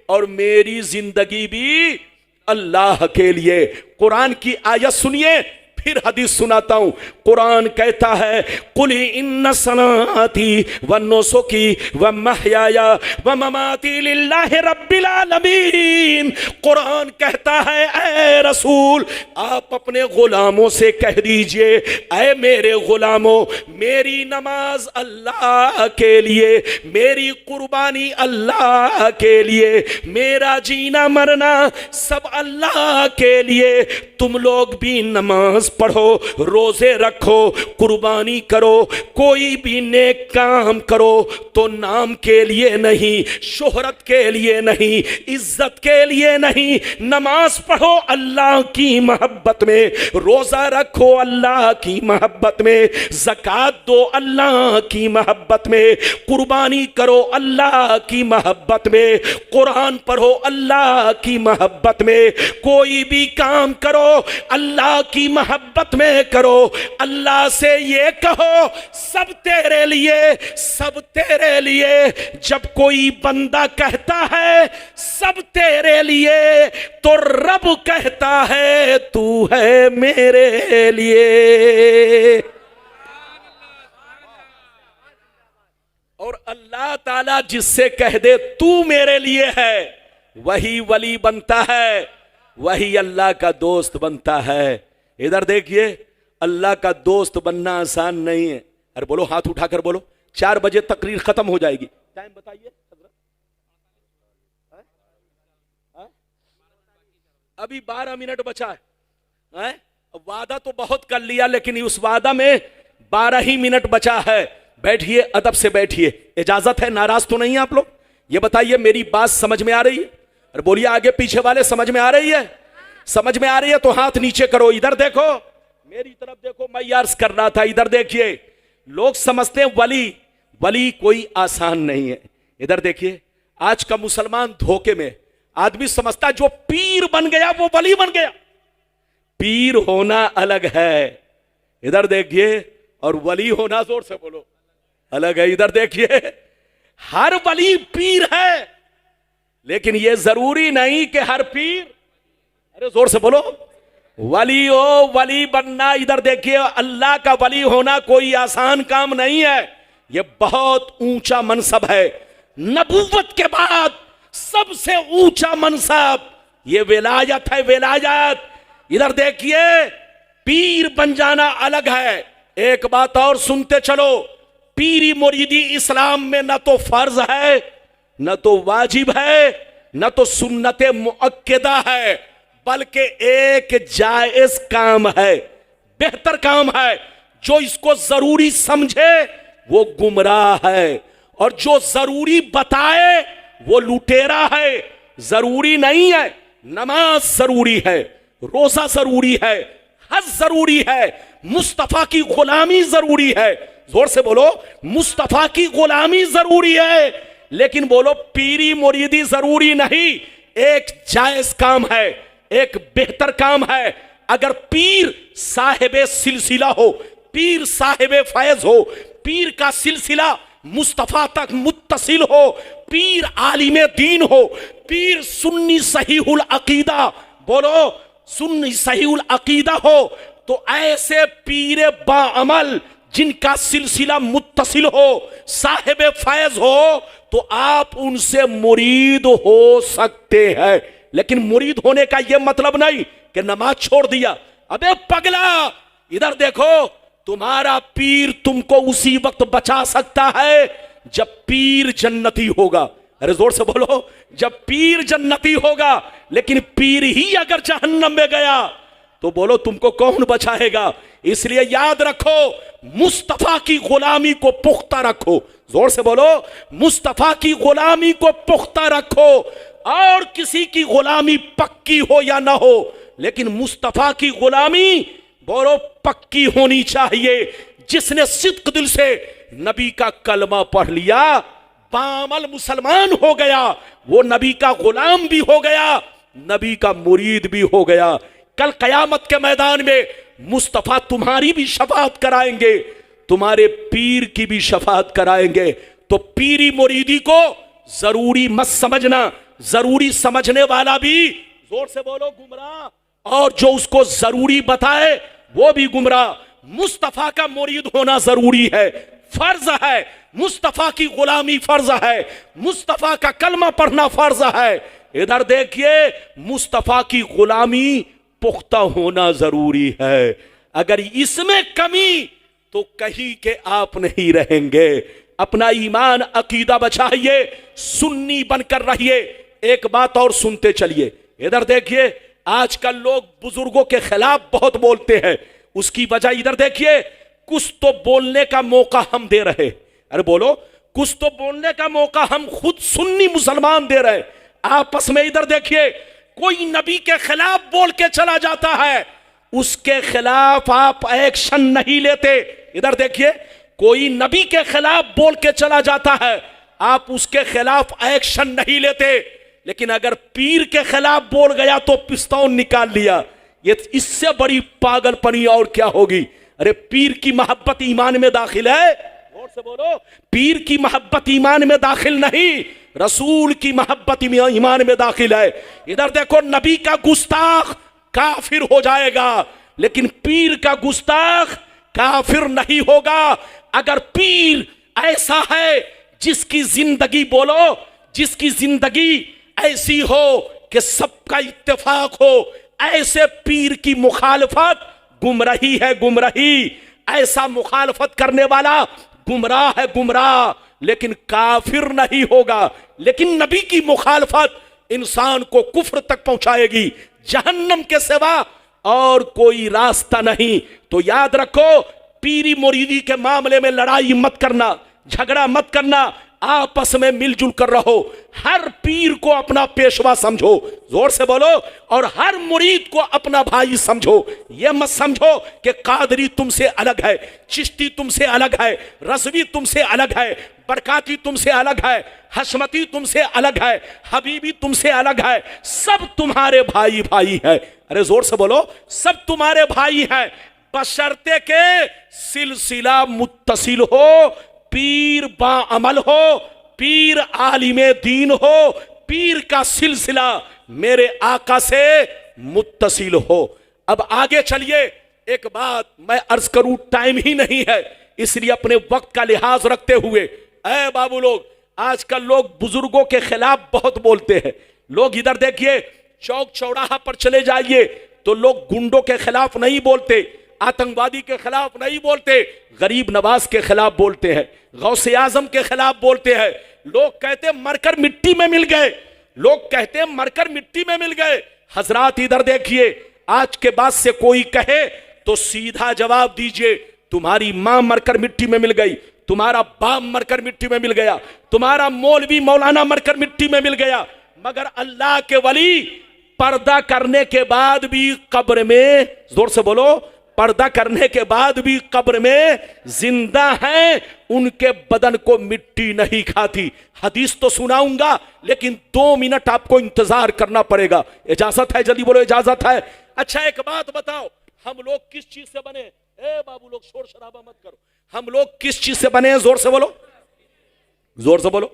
और मेरी जिंदगी भी अल्लाह के लिए। कुरान की आयत सुनिए, फिर हदीस सुनाता हूं। कुरान कहता है कुल इन्ना सलाती व नुसुकी व महयाया व ममाती लिल्लाहि रब्बिल आलमीन। कुरान कहता है ऐ रसूल आप अपने गुलामों से कह दीजिए, ऐ मेरे गुलामों मेरी नमाज अल्लाह के लिए, मेरी कुर्बानी अल्लाह के लिए, मेरा जीना मरना सब अल्लाह के लिए। तुम लोग भी नमाज पढ़ो, रोजे रखो, कुर्बानी करो, कोई भी नेक काम करो तो नाम के लिए नहीं, शोहरत के लिए नहीं, इज्जत के लिए नहीं। नमाज पढ़ो अल्लाह की मोहब्बत में, रोजा रखो अल्लाह की मोहब्बत में, ज़कात दो अल्लाह की मोहब्बत में, कुर्बानी करो अल्लाह की मोहब्बत में, कुरान पढ़ो अल्लाह की मोहब्बत में, कोई भी काम करो अल्लाह की मोहब्बत मोहब्बत में करो। अल्लाह से ये कहो सब तेरे लिए, सब तेरे लिए। जब कोई बंदा कहता है सब तेरे लिए, तो रब कहता है तू है मेरे लिए। और अल्लाह ताला जिससे कह दे तू मेरे लिए है, वही वली बनता है, वही अल्लाह का दोस्त बनता है। इधर देखिए, अल्लाह का दोस्त बनना आसान नहीं है। अरे बोलो, हाथ उठाकर बोलो। 4 बजे तकरीर खत्म हो जाएगी। टाइम बताइए। अभी 12 मिनट बचा है। वादा तो बहुत कर लिया, लेकिन उस वादा में 12 ही मिनट बचा है। बैठिए, अदब से बैठिए, इजाजत है, नाराज तो नहीं है आप लोग? ये बताइए मेरी बात समझ में आ रही है? अरे बोलिए, आगे पीछे वाले समझ में आ रही है? समझ में आ रही है तो हाथ नीचे करो। इधर देखो, मेरी तरफ देखो, मैं अर्ज कर रहा था, इधर देखिए। लोग समझते हैं वली कोई आसान नहीं है। इधर देखिए, आज का मुसलमान धोखे में, आदमी समझता है जो पीर बन गया वो वली बन गया। पीर होना अलग है, इधर देखिए, और वली होना, जोर से बोलो, अलग है। इधर देखिए, हर वली पीर है, लेकिन यह जरूरी नहीं कि हर पीर, अरे जोर से बोलो, वली हो, वली बनना। इधर देखिए, अल्लाह का वली होना कोई आसान काम नहीं है। यह बहुत ऊंचा मनसब है। नबूवत के बाद सबसे ऊंचा मनसब यह विलायत है, विलायत। इधर देखिए, पीर बन जाना अलग है। एक बात और सुनते चलो, पीरी मुरीदी इस्लाम में न तो फर्ज है, न तो वाजिब है, न तो सुन्नत मुअक्कदा है, बल्कि एक जायज काम है, बेहतर काम है। जो इसको जरूरी समझे वो गुमराह है, और जो जरूरी बताए वो लुटेरा है। जरूरी नहीं है, नमाज जरूरी है, रोजा जरूरी है, हज जरूरी है, मुस्तफा की गुलामी जरूरी है। जोर से बोलो, मुस्तफा की गुलामी जरूरी है। लेकिन बोलो पीरी मुरीदी जरूरी नहीं, एक जायज काम है, एक बेहतर काम है। अगर पीर साहिबे सिलसिला हो, पीर साहिबे फैज हो, पीर का सिलसिला मुस्तफा तक मुत्तसिल हो, पीर आलिमे दीन हो, पीर सुन्नी सहीहुल अकीदा, बोलो सुन्नी सहीहुल अकीदा हो, तो ऐसे पीर बाअमल जिनका सिलसिला मुत्तसिल हो, साहिबे फैज हो, तो आप उनसे मुरीद हो सकते हैं। लेकिन मुरीद होने का यह मतलब नहीं कि नमाज छोड़ दिया। अबे पगला, इधर देखो, तुम्हारा पीर तुमको उसी वक्त बचा सकता है जब पीर जन्नती होगा। अरे जोर से बोलो, जब पीर जन्नती होगा। लेकिन पीर ही अगर जहन्नम में गया तो बोलो तुमको कौन बचाएगा? इसलिए याद रखो, मुस्तफा की गुलामी को पुख्ता रखो। जोर से बोलो, मुस्तफा की गुलामी को पुख्ता रखो। और किसी की गुलामी पक्की हो या ना हो, लेकिन मुस्तफा की गुलामी बोलो पक्की होनी चाहिए। जिसने सिद्क दिल से नबी का कलमा पढ़ लिया, बामल मुसलमान हो गया, वो नबी का गुलाम भी हो गया, नबी का मुरीद भी हो गया। कल कयामत के मैदान में मुस्तफा तुम्हारी भी शफाअत कराएंगे, तुम्हारे पीर की भी शफाअत कराएंगे। तो पीरी मुरीदी को जरूरी मत समझना, जरूरी समझने वाला भी, जोर से बोलो, गुमराह, और जो उसको जरूरी बताए वो भी गुमराह। मुस्तफा का मुरीद होना जरूरी है, फर्ज है। मुस्तफा की गुलामी फर्ज है, मुस्तफा का कलमा पढ़ना फर्ज है। इधर देखिए, मुस्तफा की गुलामी पुख्ता होना जरूरी है। अगर इसमें कमी तो कहीं के आप नहीं रहेंगे। अपना ईमान अकीदा बचाइए, सुन्नी बनकर रहिए। एक बात और सुनते चलिए, इधर देखिए, आजकल लोग बुजुर्गों के खिलाफ बहुत बोलते हैं। उसकी वजह इधर देखिए, कुछ तो बोलने का मौका हम दे रहे। अरे बोलो, कुछ तो बोलने का मौका हम खुद सुन्नी मुसलमान दे रहे। आपस में इधर देखिए, कोई नबी के खिलाफ बोल के चला जाता है, उसके खिलाफ आप एक्शन नहीं लेते। इधर देखिए, कोई नबी के खिलाफ बोल के चला जाता है, आप उसके खिलाफ एक्शन नहीं लेते। लेकिन अगर पीर के खिलाफ बोल गया तो पिस्तौल निकाल लिया। ये इससे बड़ी पागलपनी और क्या होगी? अरे पीर की मोहब्बत ईमान में दाखिल है, जोर से बोलो। पीर की मोहब्बत ईमान में दाखिल नहीं, रसूल की मोहब्बत ईमान में दाखिल है। इधर देखो, नबी का गुस्ताख काफिर हो जाएगा, लेकिन पीर का गुस्ताख काफिर नहीं होगा। अगर पीर ऐसा है जिसकी जिंदगी, बोलो, जिसकी जिंदगी ऐसी हो कि सबका इत्तेफाक हो, ऐसे पीर की मुखालफत गुमराही है, गुमराही। ऐसा मुखालफत करने वाला गुमराह है, गुमराह, लेकिन काफिर नहीं होगा। लेकिन नबी की मुखालफत इंसान को कुफ्र तक पहुंचाएगी, जहन्नम के सिवा और कोई रास्ता नहीं। तो याद रखो, पीरी मुरीदी के मामले में लड़ाई मत करना, झगड़ा मत करना, आपस में मिलजुल कर रहो। हर पीर को अपना पेशवा समझो, जोर से बोलो, और हर मुरीद को अपना भाई समझो। यह मत समझो कि कादरी तुमसे अलग है, चिश्ती तुमसे अलग है, रज़वी तुमसे अलग है, बरकाती तुमसे अलग है, हशमती तुमसे अलग है, हबीबी तुमसे अलग है। सब तुम्हारे भाई भाई है। अरे जोर से बोलो, सब तुम्हारे भाई हैं, बशर्ते के सिलसिला मुत्तसिल हो, पीर बाअमल हो, पीर आलिमे दीन हो, पीर का सिलसिला मेरे आका से मुत्तसिल हो। अब आगे चलिए, एक बात मैं अर्ज करूं, टाइम ही नहीं है, इसलिए अपने वक्त का लिहाज रखते हुए, ऐ बाबू लोग, आजकल लोग बुजुर्गों के खिलाफ बहुत बोलते हैं। लोग इधर देखिए, चौक चौराहा पर चले जाइए तो लोग गुंडों के खिलाफ नहीं बोलते, आतंकवादी के खिलाफ नहीं बोलते, गरीब नवाज के खिलाफ बोलते हैं, गौसे आजम के खिलाफ बोलते हैं। लोग कहते मरकर मिट्टी में मिल गए, लोग कहते मरकर मिट्टी में मिल गए। हजरात इधर देखिए, आज के बाद से कोई कहे तो सीधा जवाब दीजिए, तुम्हारी मां मरकर मिट्टी में मिल गई, तुम्हारा बाप मरकर मिट्टी में मिल गया, तुम्हारा मौलवी मौलाना मरकर मिट्टी में मिल गया, मगर अल्लाह के वली पर्दा करने के बाद भी कब्र में, जोर से बोलो, पर्दा करने के बाद भी कब्र में जिंदा हैं, उनके बदन को मिट्टी नहीं खाती। हदीस तो सुनाऊंगा, लेकिन 2 मिनट आपको इंतजार करना पड़ेगा। इजाजत है? जल्दी बोलो, इजाजत है? अच्छा एक बात बताओ, हम लोग किस चीज से बने? ए बाबू लोग शोर शराबा मत करो, हम लोग किस चीज से बने हैं? जोर से बोलो, जोर से बोलो।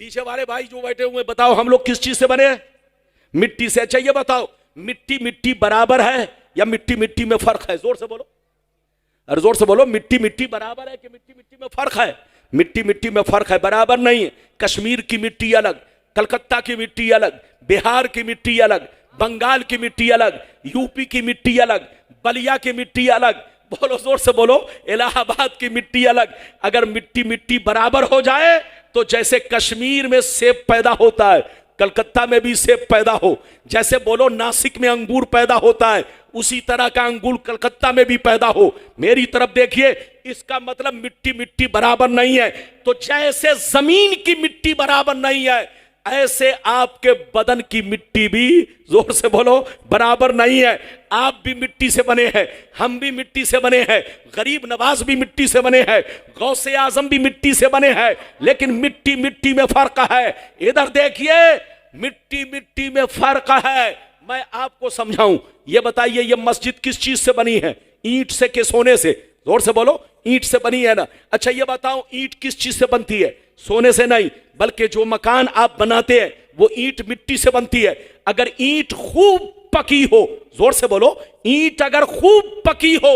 पीछे वाले भाई जो बैठे हुए, बताओ हम लोग किस चीज से बने हैं? मिट्टी से। अच्छा ये बताओ, मिट्टी मिट्टी बराबर है या मिट्टी मिट्टी में फर्क है? जोर से बोलो, अरे जोर से बोलो, मिट्टी मिट्टी बराबर है कि मिट्टी मिट्टी में फर्क है? मिट्टी मिट्टी में फर्क है, बराबर नहीं है। कश्मीर की मिट्टी अलग, कलकत्ता की मिट्टी अलग, बिहार की मिट्टी अलग, बंगाल की मिट्टी अलग, यूपी की मिट्टी अलग, बलिया की मिट्टी अलग, बोलो जोर से बोलो, इलाहाबाद की मिट्टी अलग। अगर मिट्टी मिट्टी बराबर हो जाए तो जैसे कश्मीर में सेब पैदा होता है, कलकत्ता में भी सेब पैदा हो, जैसे बोलो नासिक में अंगूर पैदा होता है, उसी तरह का अंगूर कलकत्ता में भी पैदा हो। मेरी तरफ देखिए, इसका मतलब मिट्टी मिट्टी बराबर नहीं है। तो जैसे जमीन की मिट्टी बराबर नहीं है, ऐसे आपके बदन की मिट्टी भी, जोर से बोलो, बराबर नहीं है। आप भी मिट्टी से बने हैं, हम भी मिट्टी से बने हैं, गरीब नवाज भी मिट्टी से बने हैं, गौसे आजम भी मिट्टी से बने हैं, लेकिन मिट्टी मिट्टी में फर्क है। इधर देखिए, मिट्टी मिट्टी में फर्क है। मैं आपको समझाऊं, ये बताइए, ये मस्जिद किस चीज से बनी है? ईंट से के सोने से? जोर से बोलो, ईंट से बनी है ना? अच्छा ये बताओ, ईंट किस चीज से बनती है? सोने से नहीं, बल्कि जो मकान आप बनाते हैं वो ईंट मिट्टी से बनती है। अगर ईंट खूब पकी हो, जोर से बोलो, ईंट अगर खूब पकी हो,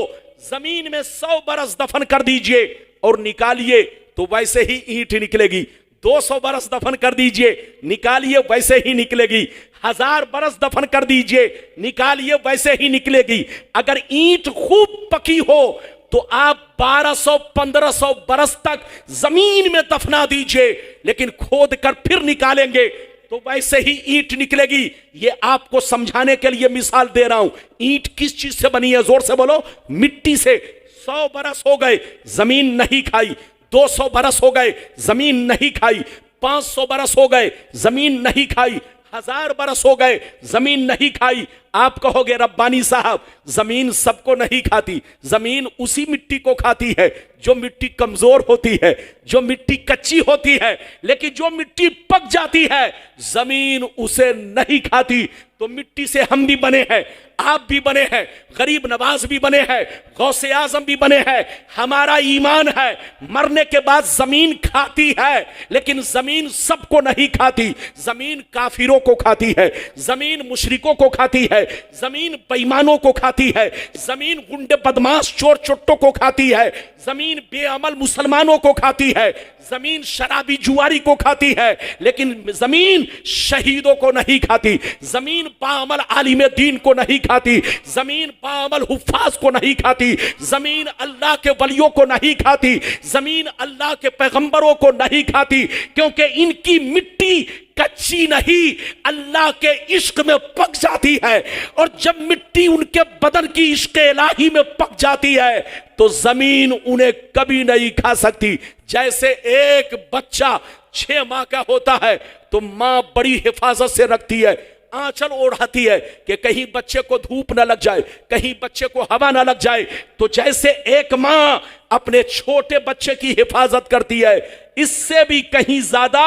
जमीन में 100 बरस दफन कर दीजिए और निकालिए तो वैसे ही ईंट निकलेगी। 200 बरस दफन कर दीजिए, निकालिए, वैसे ही निकलेगी। 1000 बरस दफन कर दीजिए, निकालिए, वैसे ही निकलेगी। अगर ईंट खूब पकी हो तो आप 1200-1500 बरस तक जमीन में दफना दीजिए, लेकिन खोद कर फिर निकालेंगे तो वैसे ही ईंट निकलेगी। ये आपको समझाने के लिए मिसाल दे रहा हूं। ईंट किस चीज से बनी है? जोर से बोलो, मिट्टी से। 100 बरस हो गए, जमीन नहीं खाई। 200 बरस हो गए, जमीन नहीं खाई। 500 बरस हो गए, जमीन नहीं खाई। 1000 बरस हो गए, जमीन नहीं खाई। आप कहोगे रब्बानी साहब, जमीन सबको नहीं खाती, जमीन उसी मिट्टी को खाती है जो मिट्टी कमजोर होती है, जो मिट्टी कच्ची होती है, लेकिन जो मिट्टी पक जाती है जमीन उसे नहीं खाती। तो मिट्टी से हम भी बने हैं, आप भी बने हैं, गरीब नवाज भी बने हैं, गौसे आजम भी बने हैं। हमारा ईमान है मरने के बाद जमीन खाती है, लेकिन जमीन सबको नहीं खाती। जमीन काफिरों को खाती है, जमीन मुशरिकों को खाती है, जमीन बेईमानों को खाती है, जमीन गुंडे बदमाश चोर चुट्टों को खाती है, जमीन बेअमल मुसलमानों को खाती है, जमीन शराबी जुआरी को खाती है, लेकिन जमीन शहीदों को नहीं खाती। जमीन बाअमल आलिम दीन को नहीं खाती, जमीन बाअमल हुफ्फाज को नहीं खाती, जमीन अल्लाह के वलियों को नहीं खाती, जमीन अल्लाह के पैगंबरों को नहीं खाती, क्योंकि इनकी मिट्टी कच्ची नहीं, अल्लाह के इश्क में पक जाती है। और जब मिट्टी उनके बदन की इश्क इलाही में पक जाती है तो जमीन उन्हें कभी नहीं खा सकती। जैसे एक बच्चा 6 माह का होता है तो मां बड़ी हिफाजत से रखती है, आंचल ओढ़ाती है कि कहीं बच्चे को धूप ना लग जाए, कहीं बच्चे को हवा ना लग जाए। तो जैसे एक मां अपने छोटे बच्चे की हिफाजत करती है, इससे भी कहीं ज्यादा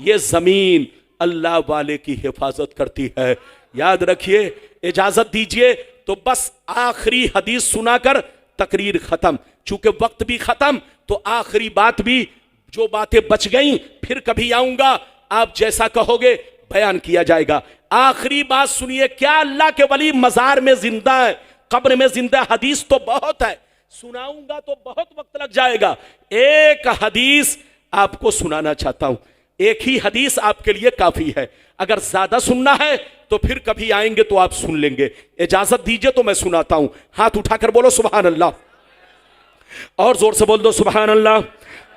ये जमीन अल्लाह वाले की हिफाजत करती है। याद रखिए, इजाजत दीजिए तो बस आखिरी हदीस सुनाकर तकरीर खत्म। चूंकि वक्त भी खत्म तो आखिरी बात भी, जो बातें बच गई फिर कभी आऊंगा, आप जैसा कहोगे बयान किया जाएगा। आखिरी बात सुनिए, क्या अल्लाह के वली मजार में जिंदा है, कब्र में जिंदा? हदीस तो बहुत है, सुनाऊंगा तो बहुत वक्त लग जाएगा। एक हदीस आपको सुनाना चाहता हूं, एक ही हदीस आपके लिए काफी है। अगर ज्यादा सुनना है तो फिर कभी आएंगे तो आप सुन लेंगे। इजाजत दीजिए तो मैं सुनाता हूं। हाथ उठाकर बोलो सुभान अल्लाह, और जोर से बोल दो सुभान अल्लाह,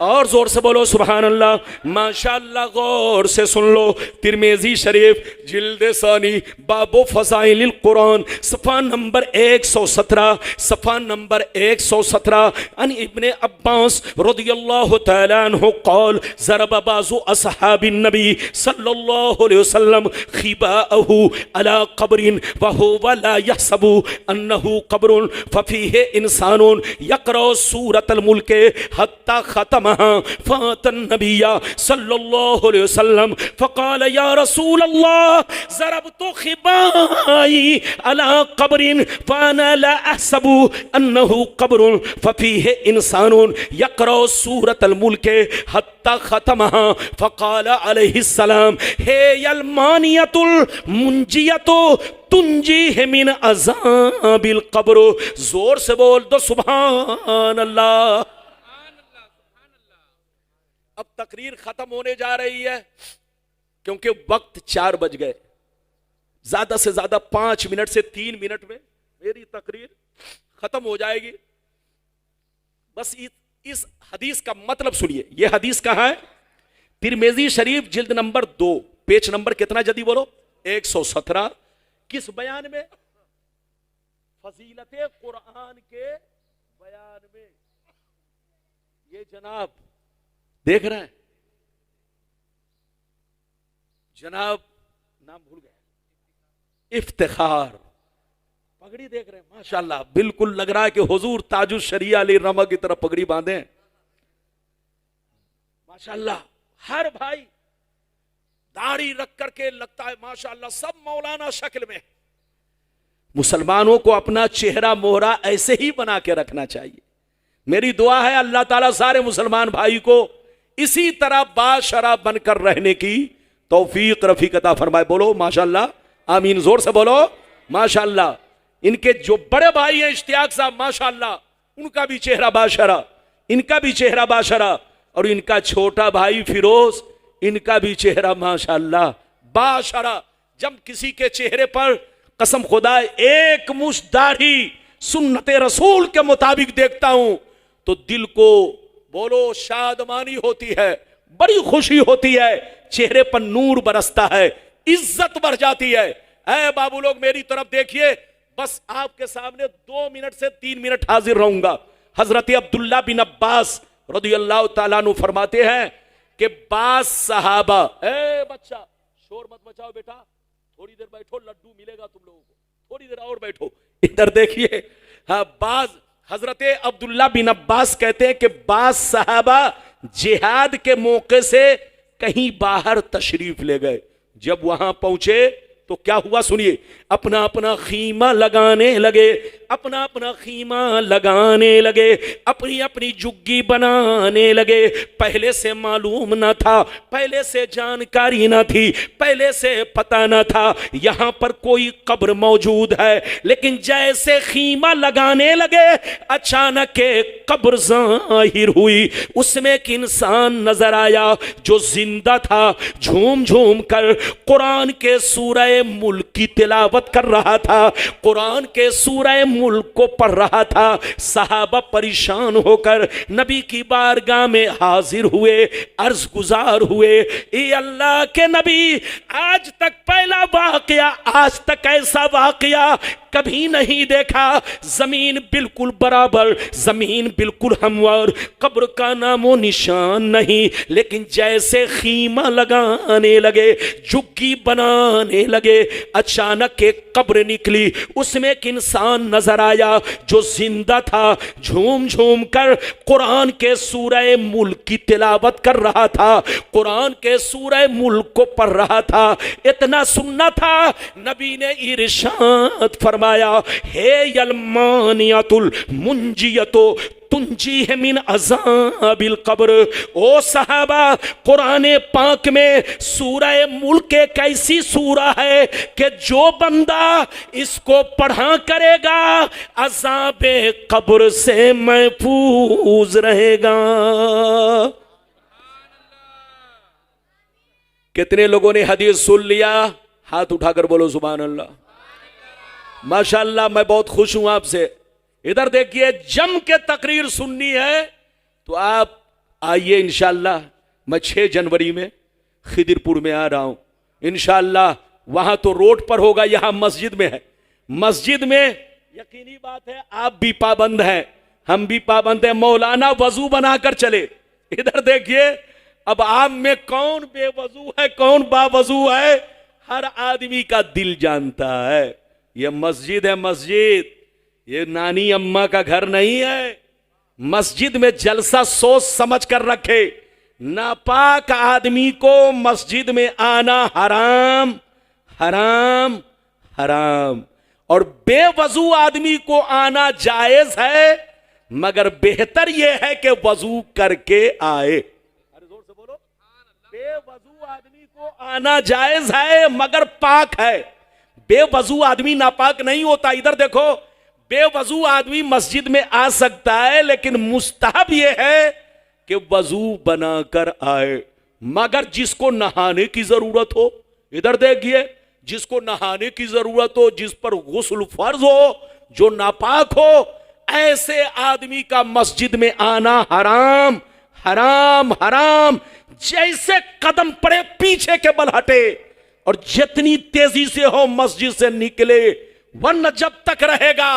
और जोर से बोलो सुभान अल्लाह। माशाअल्लाह, गौर से सुन लो। तिरमिज़ी शरीफ जिल्द सानी बाबो फज़ाइलिल कुरान सफ़ा नंबर 117, सफ़ा नंबर 117। अन इब्ने अब्बास रज़ियल्लाहु तआला अन्हु क़ाल ज़रब बाज़ु अस्हाबिन नबी सल्लल्लाहु अलैहि वसल्लम खिबाअहु अला क़ब्रिन व हुवा ला यहसबु अन्नहु क़ब्रुन फ़फ़ीहि इंसानुन यक़रा सूरतल मुल्क हत्ता ख़तम फ़ातन नबिया सल्लल्लाहु अलैहि वसल्लम फ़क़ाल या रसूल अल्लाह ज़रबतु खिबाई अला क़ब्रिन फ़अना ला अहसबु अन्नहु क़ब्रुन फ़फ़ीहि इंसानुन यक़रा सूरतल मुल्क हत्ता ख़तमहा फ़क़ाल अलैहिस्सलाम हे यल मानियतुल मुंजियतु तुंजी मिन अज़ाबिल क़ब्र। जोर से बोल दो सुभान अल्लाह। अब तकरीर खत्म होने जा रही है, क्योंकि वक्त 4 बज गए। ज्यादा से ज्यादा 5 मिनट से 3 मिनट में मेरी तकरीर खत्म हो जाएगी। बस इस हदीस का मतलब सुनिए। यह हदीस कहां है? तिरमिज़ी शरीफ जिल्द नंबर 2, पेज नंबर कितना जल्दी बोलो? 117। किस बयान में? फजीलते कुरान के बयान में। ये जनाब देख रहे हैं, जनाब नाम भूल गए, इफ्तिखार पगड़ी देख रहे हैं, माशाल्लाह। बिल्कुल लग रहा है कि हुजूर ताजुल शरिया अली रमा की तरफ पगड़ी बांधे हैं, माशाल्लाह। हर भाई दाढ़ी रख करके लगता है माशाल्लाह सब मौलाना शक्ल में। मुसलमानों को अपना चेहरा मोहरा ऐसे ही बना के रखना चाहिए। मेरी दुआ है अल्लाह ताला सारे मुसलमान भाई को इसी तरह बाशरा बनकर रहने की तौफीक रफीक अता फरमाए। बोलो माशाल्लाह, आमीन। जोर से बोलो माशाल्लाह। इनके जो बड़े भाई हैं इश्तियाक साहब, माशाल्लाह, उनका भी चेहरा बाशरा, इनका भी चेहरा बाशरा, और इनका छोटा भाई फिरोज, इनका भी चेहरा माशाल्लाह बाशरा। जब किसी के चेहरे पर कसम खुदा एक मुश्त दाढ़ी सुन्नते रसूल के मुताबिक देखता हूं तो दिल को बोलो शादमानी होती है, बड़ी खुशी होती है, चेहरे पर नूर बरसता है, इज्जत बढ़ जाती है। ऐ बाबू लोग मेरी तरफ देखिए, बस आपके सामने 2 मिनट से 3 मिनट हाजिर रहूंगा। हजरत अब्दुल्ला बिन अब्बास रदियल्लाहु ताला अन्हु फरमाते हैं कि बास सहाबा, ए बच्चा शोर मत मचाओ बेटा, थोड़ी देर बैठो, लड्डू मिलेगा तुम लोगों को, थोड़ी देर और बैठो, इधर देखिए। हाँ, बाज हजरत अब्दुल्ला बिन अब्बास कहते हैं कि बास साहबा जिहाद के मौके से कहीं बाहर तशरीफ ले गए। जब वहां पहुंचे तो क्या हुआ सुनिए, अपना अपना खीमा लगाने लगे, अपना अपना खीमा लगाने लगे, अपनी अपनी जुग्गी बनाने लगे। पहले से मालूम न था, पहले से जानकारी न थी, पहले से पता न था यहां पर कोई कब्र मौजूद है। लेकिन जैसे खीमा लगाने लगे अचानक एक कब्र जाहिर हुई, उसमें एक इंसान नजर आया जो जिंदा था। झूम झूम कर कुरान के सूरह मुल्क की तिलावत कर रहा था, कुरान के सूरह मुल्क को पढ़ रहा था। सहाबा परेशान होकर नबी की बारगाह में हाजिर हुए, अर्ज गुजार हुए, ए अल्लाह के नबी, आज तक पहला वाकया, आज तक ऐसा वाकया कभी नहीं देखा। जमीन बिल्कुल बराबर, जमीन बिल्कुल हमवार, कब्र का नामो निशान नहीं। लेकिन जैसे खीमा लगाने लगे, जुग्गी बनाने लगे, अचानक एक कब्र निकली, उसमें एक इंसान नजर आया जो जिंदा था। झूम झूम कर कुरान के सूरह मुल्क की तिलावत कर रहा था, कुरान के सूरह मुल्क को पढ़ रहा था। इतना सुनना था, नबी ने इरशाद फरमाया, हे यलमानियतुल मुंजियतो तुंजी है मिन अज़ाबिल कब्र। ओ सहाबा, कुरान पाक में सूरह मुल्क एक ऐसी सूरा है कि जो बंदा इसको पढ़ा करेगा अज़ाबे कब्र से महफूज रहेगा। कितने लोगों ने हदीस सुन लिया? हाथ उठाकर बोलो सुभान अल्लाह। माशाअल्लाह, मैं बहुत खुश हूं आपसे। इधर देखिए, जम के तकरीर सुननी है तो आप आइए इंशाअल्लाह। मैं 6 जनवरी में खिदिरपुर में आ रहा हूं इंशाअल्लाह। वहां तो रोड पर होगा, यहां मस्जिद में है। मस्जिद में यकीनी बात है आप भी पाबंद हैं, हम भी पाबंद हैं। मौलाना वजू बनाकर चले। इधर देखिए, अब आप में कौन बेवजू है, कौन बावजू है, हर आदमी का दिल जानता है। यह मस्जिद है, मस्जिद, ये नानी अम्मा का घर नहीं है। मस्जिद में जलसा सोच समझ कर रखे। नापाक आदमी को मस्जिद में आना हराम, हराम, हराम। और बेवजू आदमी को आना जायज है, मगर बेहतर यह है कि वजू करके आए। अरे जोर से बोलो। बेवजू आदमी को आना जायज है मगर पाक है। बेवजू आदमी नापाक नहीं होता। इधर देखो, बेवजू आदमी मस्जिद में आ सकता है, लेकिन मुस्तहब यह है कि वजू बनाकर आए। मगर जिसको नहाने की जरूरत हो, इधर देखिए, जिसको नहाने की जरूरत हो, जिस पर गुस्ल फर्ज हो, जो नापाक हो, ऐसे आदमी का मस्जिद में आना हराम, हराम, हराम। जैसे कदम पड़े पीछे के बल हटे और जितनी तेजी से हो मस्जिद से निकले, वरना जब तक रहेगा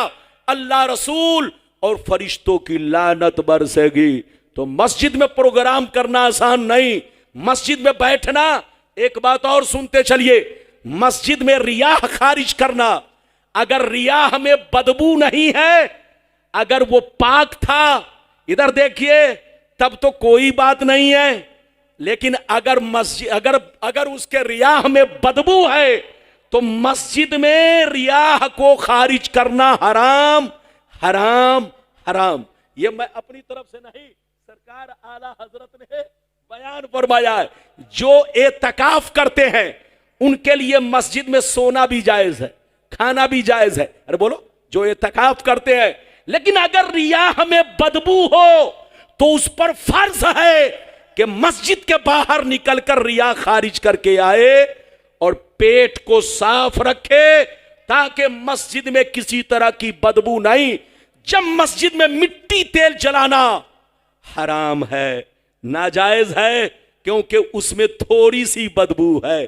अल्लाह रसूल और फरिश्तों की लानत बरसेगी। तो मस्जिद में प्रोग्राम करना आसान नहीं, मस्जिद में बैठना। एक बात और सुनते चलिए, मस्जिद में रियाह खारिज करना। अगर रियाह में बदबू नहीं है, अगर वो पाक था, इधर देखिए, तब तो कोई बात नहीं है। लेकिन अगर मस्जिद अगर उसके रियाह में बदबू है तो मस्जिद में रियाह को खारिज करना हराम, हराम, हराम। ये मैं अपनी तरफ से नहीं, सरकार आला हजरत ने बयान फरमाया है। जो एतकाफ करते हैं उनके लिए मस्जिद में सोना भी जायज है, खाना भी जायज है। अरे बोलो, जो एतकाफ करते हैं। लेकिन अगर रियाह में बदबू हो तो उस पर फर्ज है कि मस्जिद के बाहर निकलकर रिया खारिज करके आए और पेट को साफ रखे, ताकि मस्जिद में किसी तरह की बदबू नहीं। जब मस्जिद में मिट्टी तेल जलाना हराम है, नाजायज है, क्योंकि उसमें थोड़ी सी बदबू है।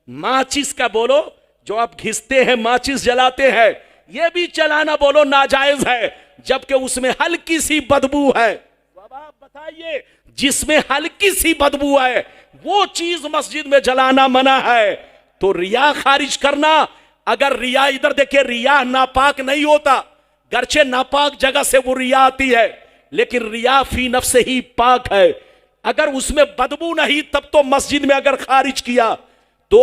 माचिस का बोलो, जो आप घिसते हैं, माचिस जलाते हैं, यह भी चलाना बोलो नाजायज है, जबकि उसमें हल्की सी बदबू है। अब आप बताइए, जिसमें हल्की सी बदबू है वो चीज मस्जिद में जलाना मना है। तो रिया खारिज करना, अगर रिया, इधर देखिए, रिया नापाक नहीं होता, गर्चे नापाक जगह से वो रिया आती है, लेकिन रिया फी नफ्स ही पाक है। अगर उसमें बदबू नहीं तब तो मस्जिद में अगर खारिज किया तो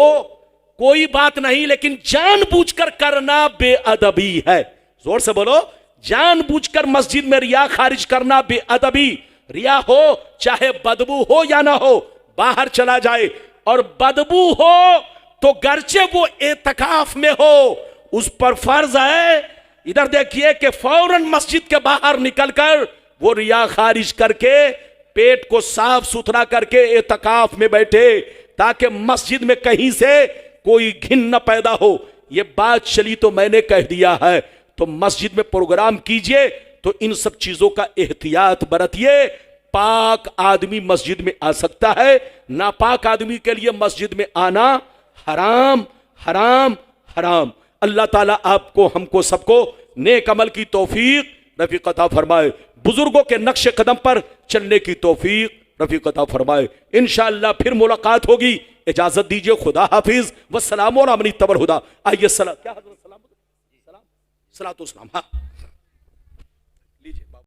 कोई बात नहीं, लेकिन जानबूझकर करना बेअदबी है। जोर से बोलो, जानबूझकर मस्जिद में रिया खारिज करना बेअदबी। रिया हो चाहे बदबू हो या ना हो, बाहर चला जाए। और बदबू हो तो गर्चे वो एतकाफ में हो, उस पर फर्ज है, इधर देखिए कि फौरन मस्जिद के बाहर निकलकर वो रिया खारिज करके पेट को साफ सुथरा करके एतकाफ में बैठे, ताकि मस्जिद में कहीं से कोई घिन न पैदा हो। ये बात चली तो मैंने कह दिया है। तो मस्जिद में प्रोग्राम कीजिए तो इन सब चीजों का एहतियात बरतिए। पाक आदमी मस्जिद में आ सकता है, नापाक आदमी के लिए मस्जिद में आना हराम हराम हराम। अल्लाह ताला आपको हमको सबको नेक अमल की तौफीक रफीक अता फरमाए, बुजुर्गों के नक्शे कदम पर चलने की तौफीक रफीक अता फरमाए। इंशाअल्लाह फिर मुलाकात होगी। इजाजत दीजिए, खुदा हाफिज, वस्सलाम और अमनी तबर हुदा। आइए सलाम, क्या हज़रत सलाम, सलाम, सलातो सलाम, हाँ।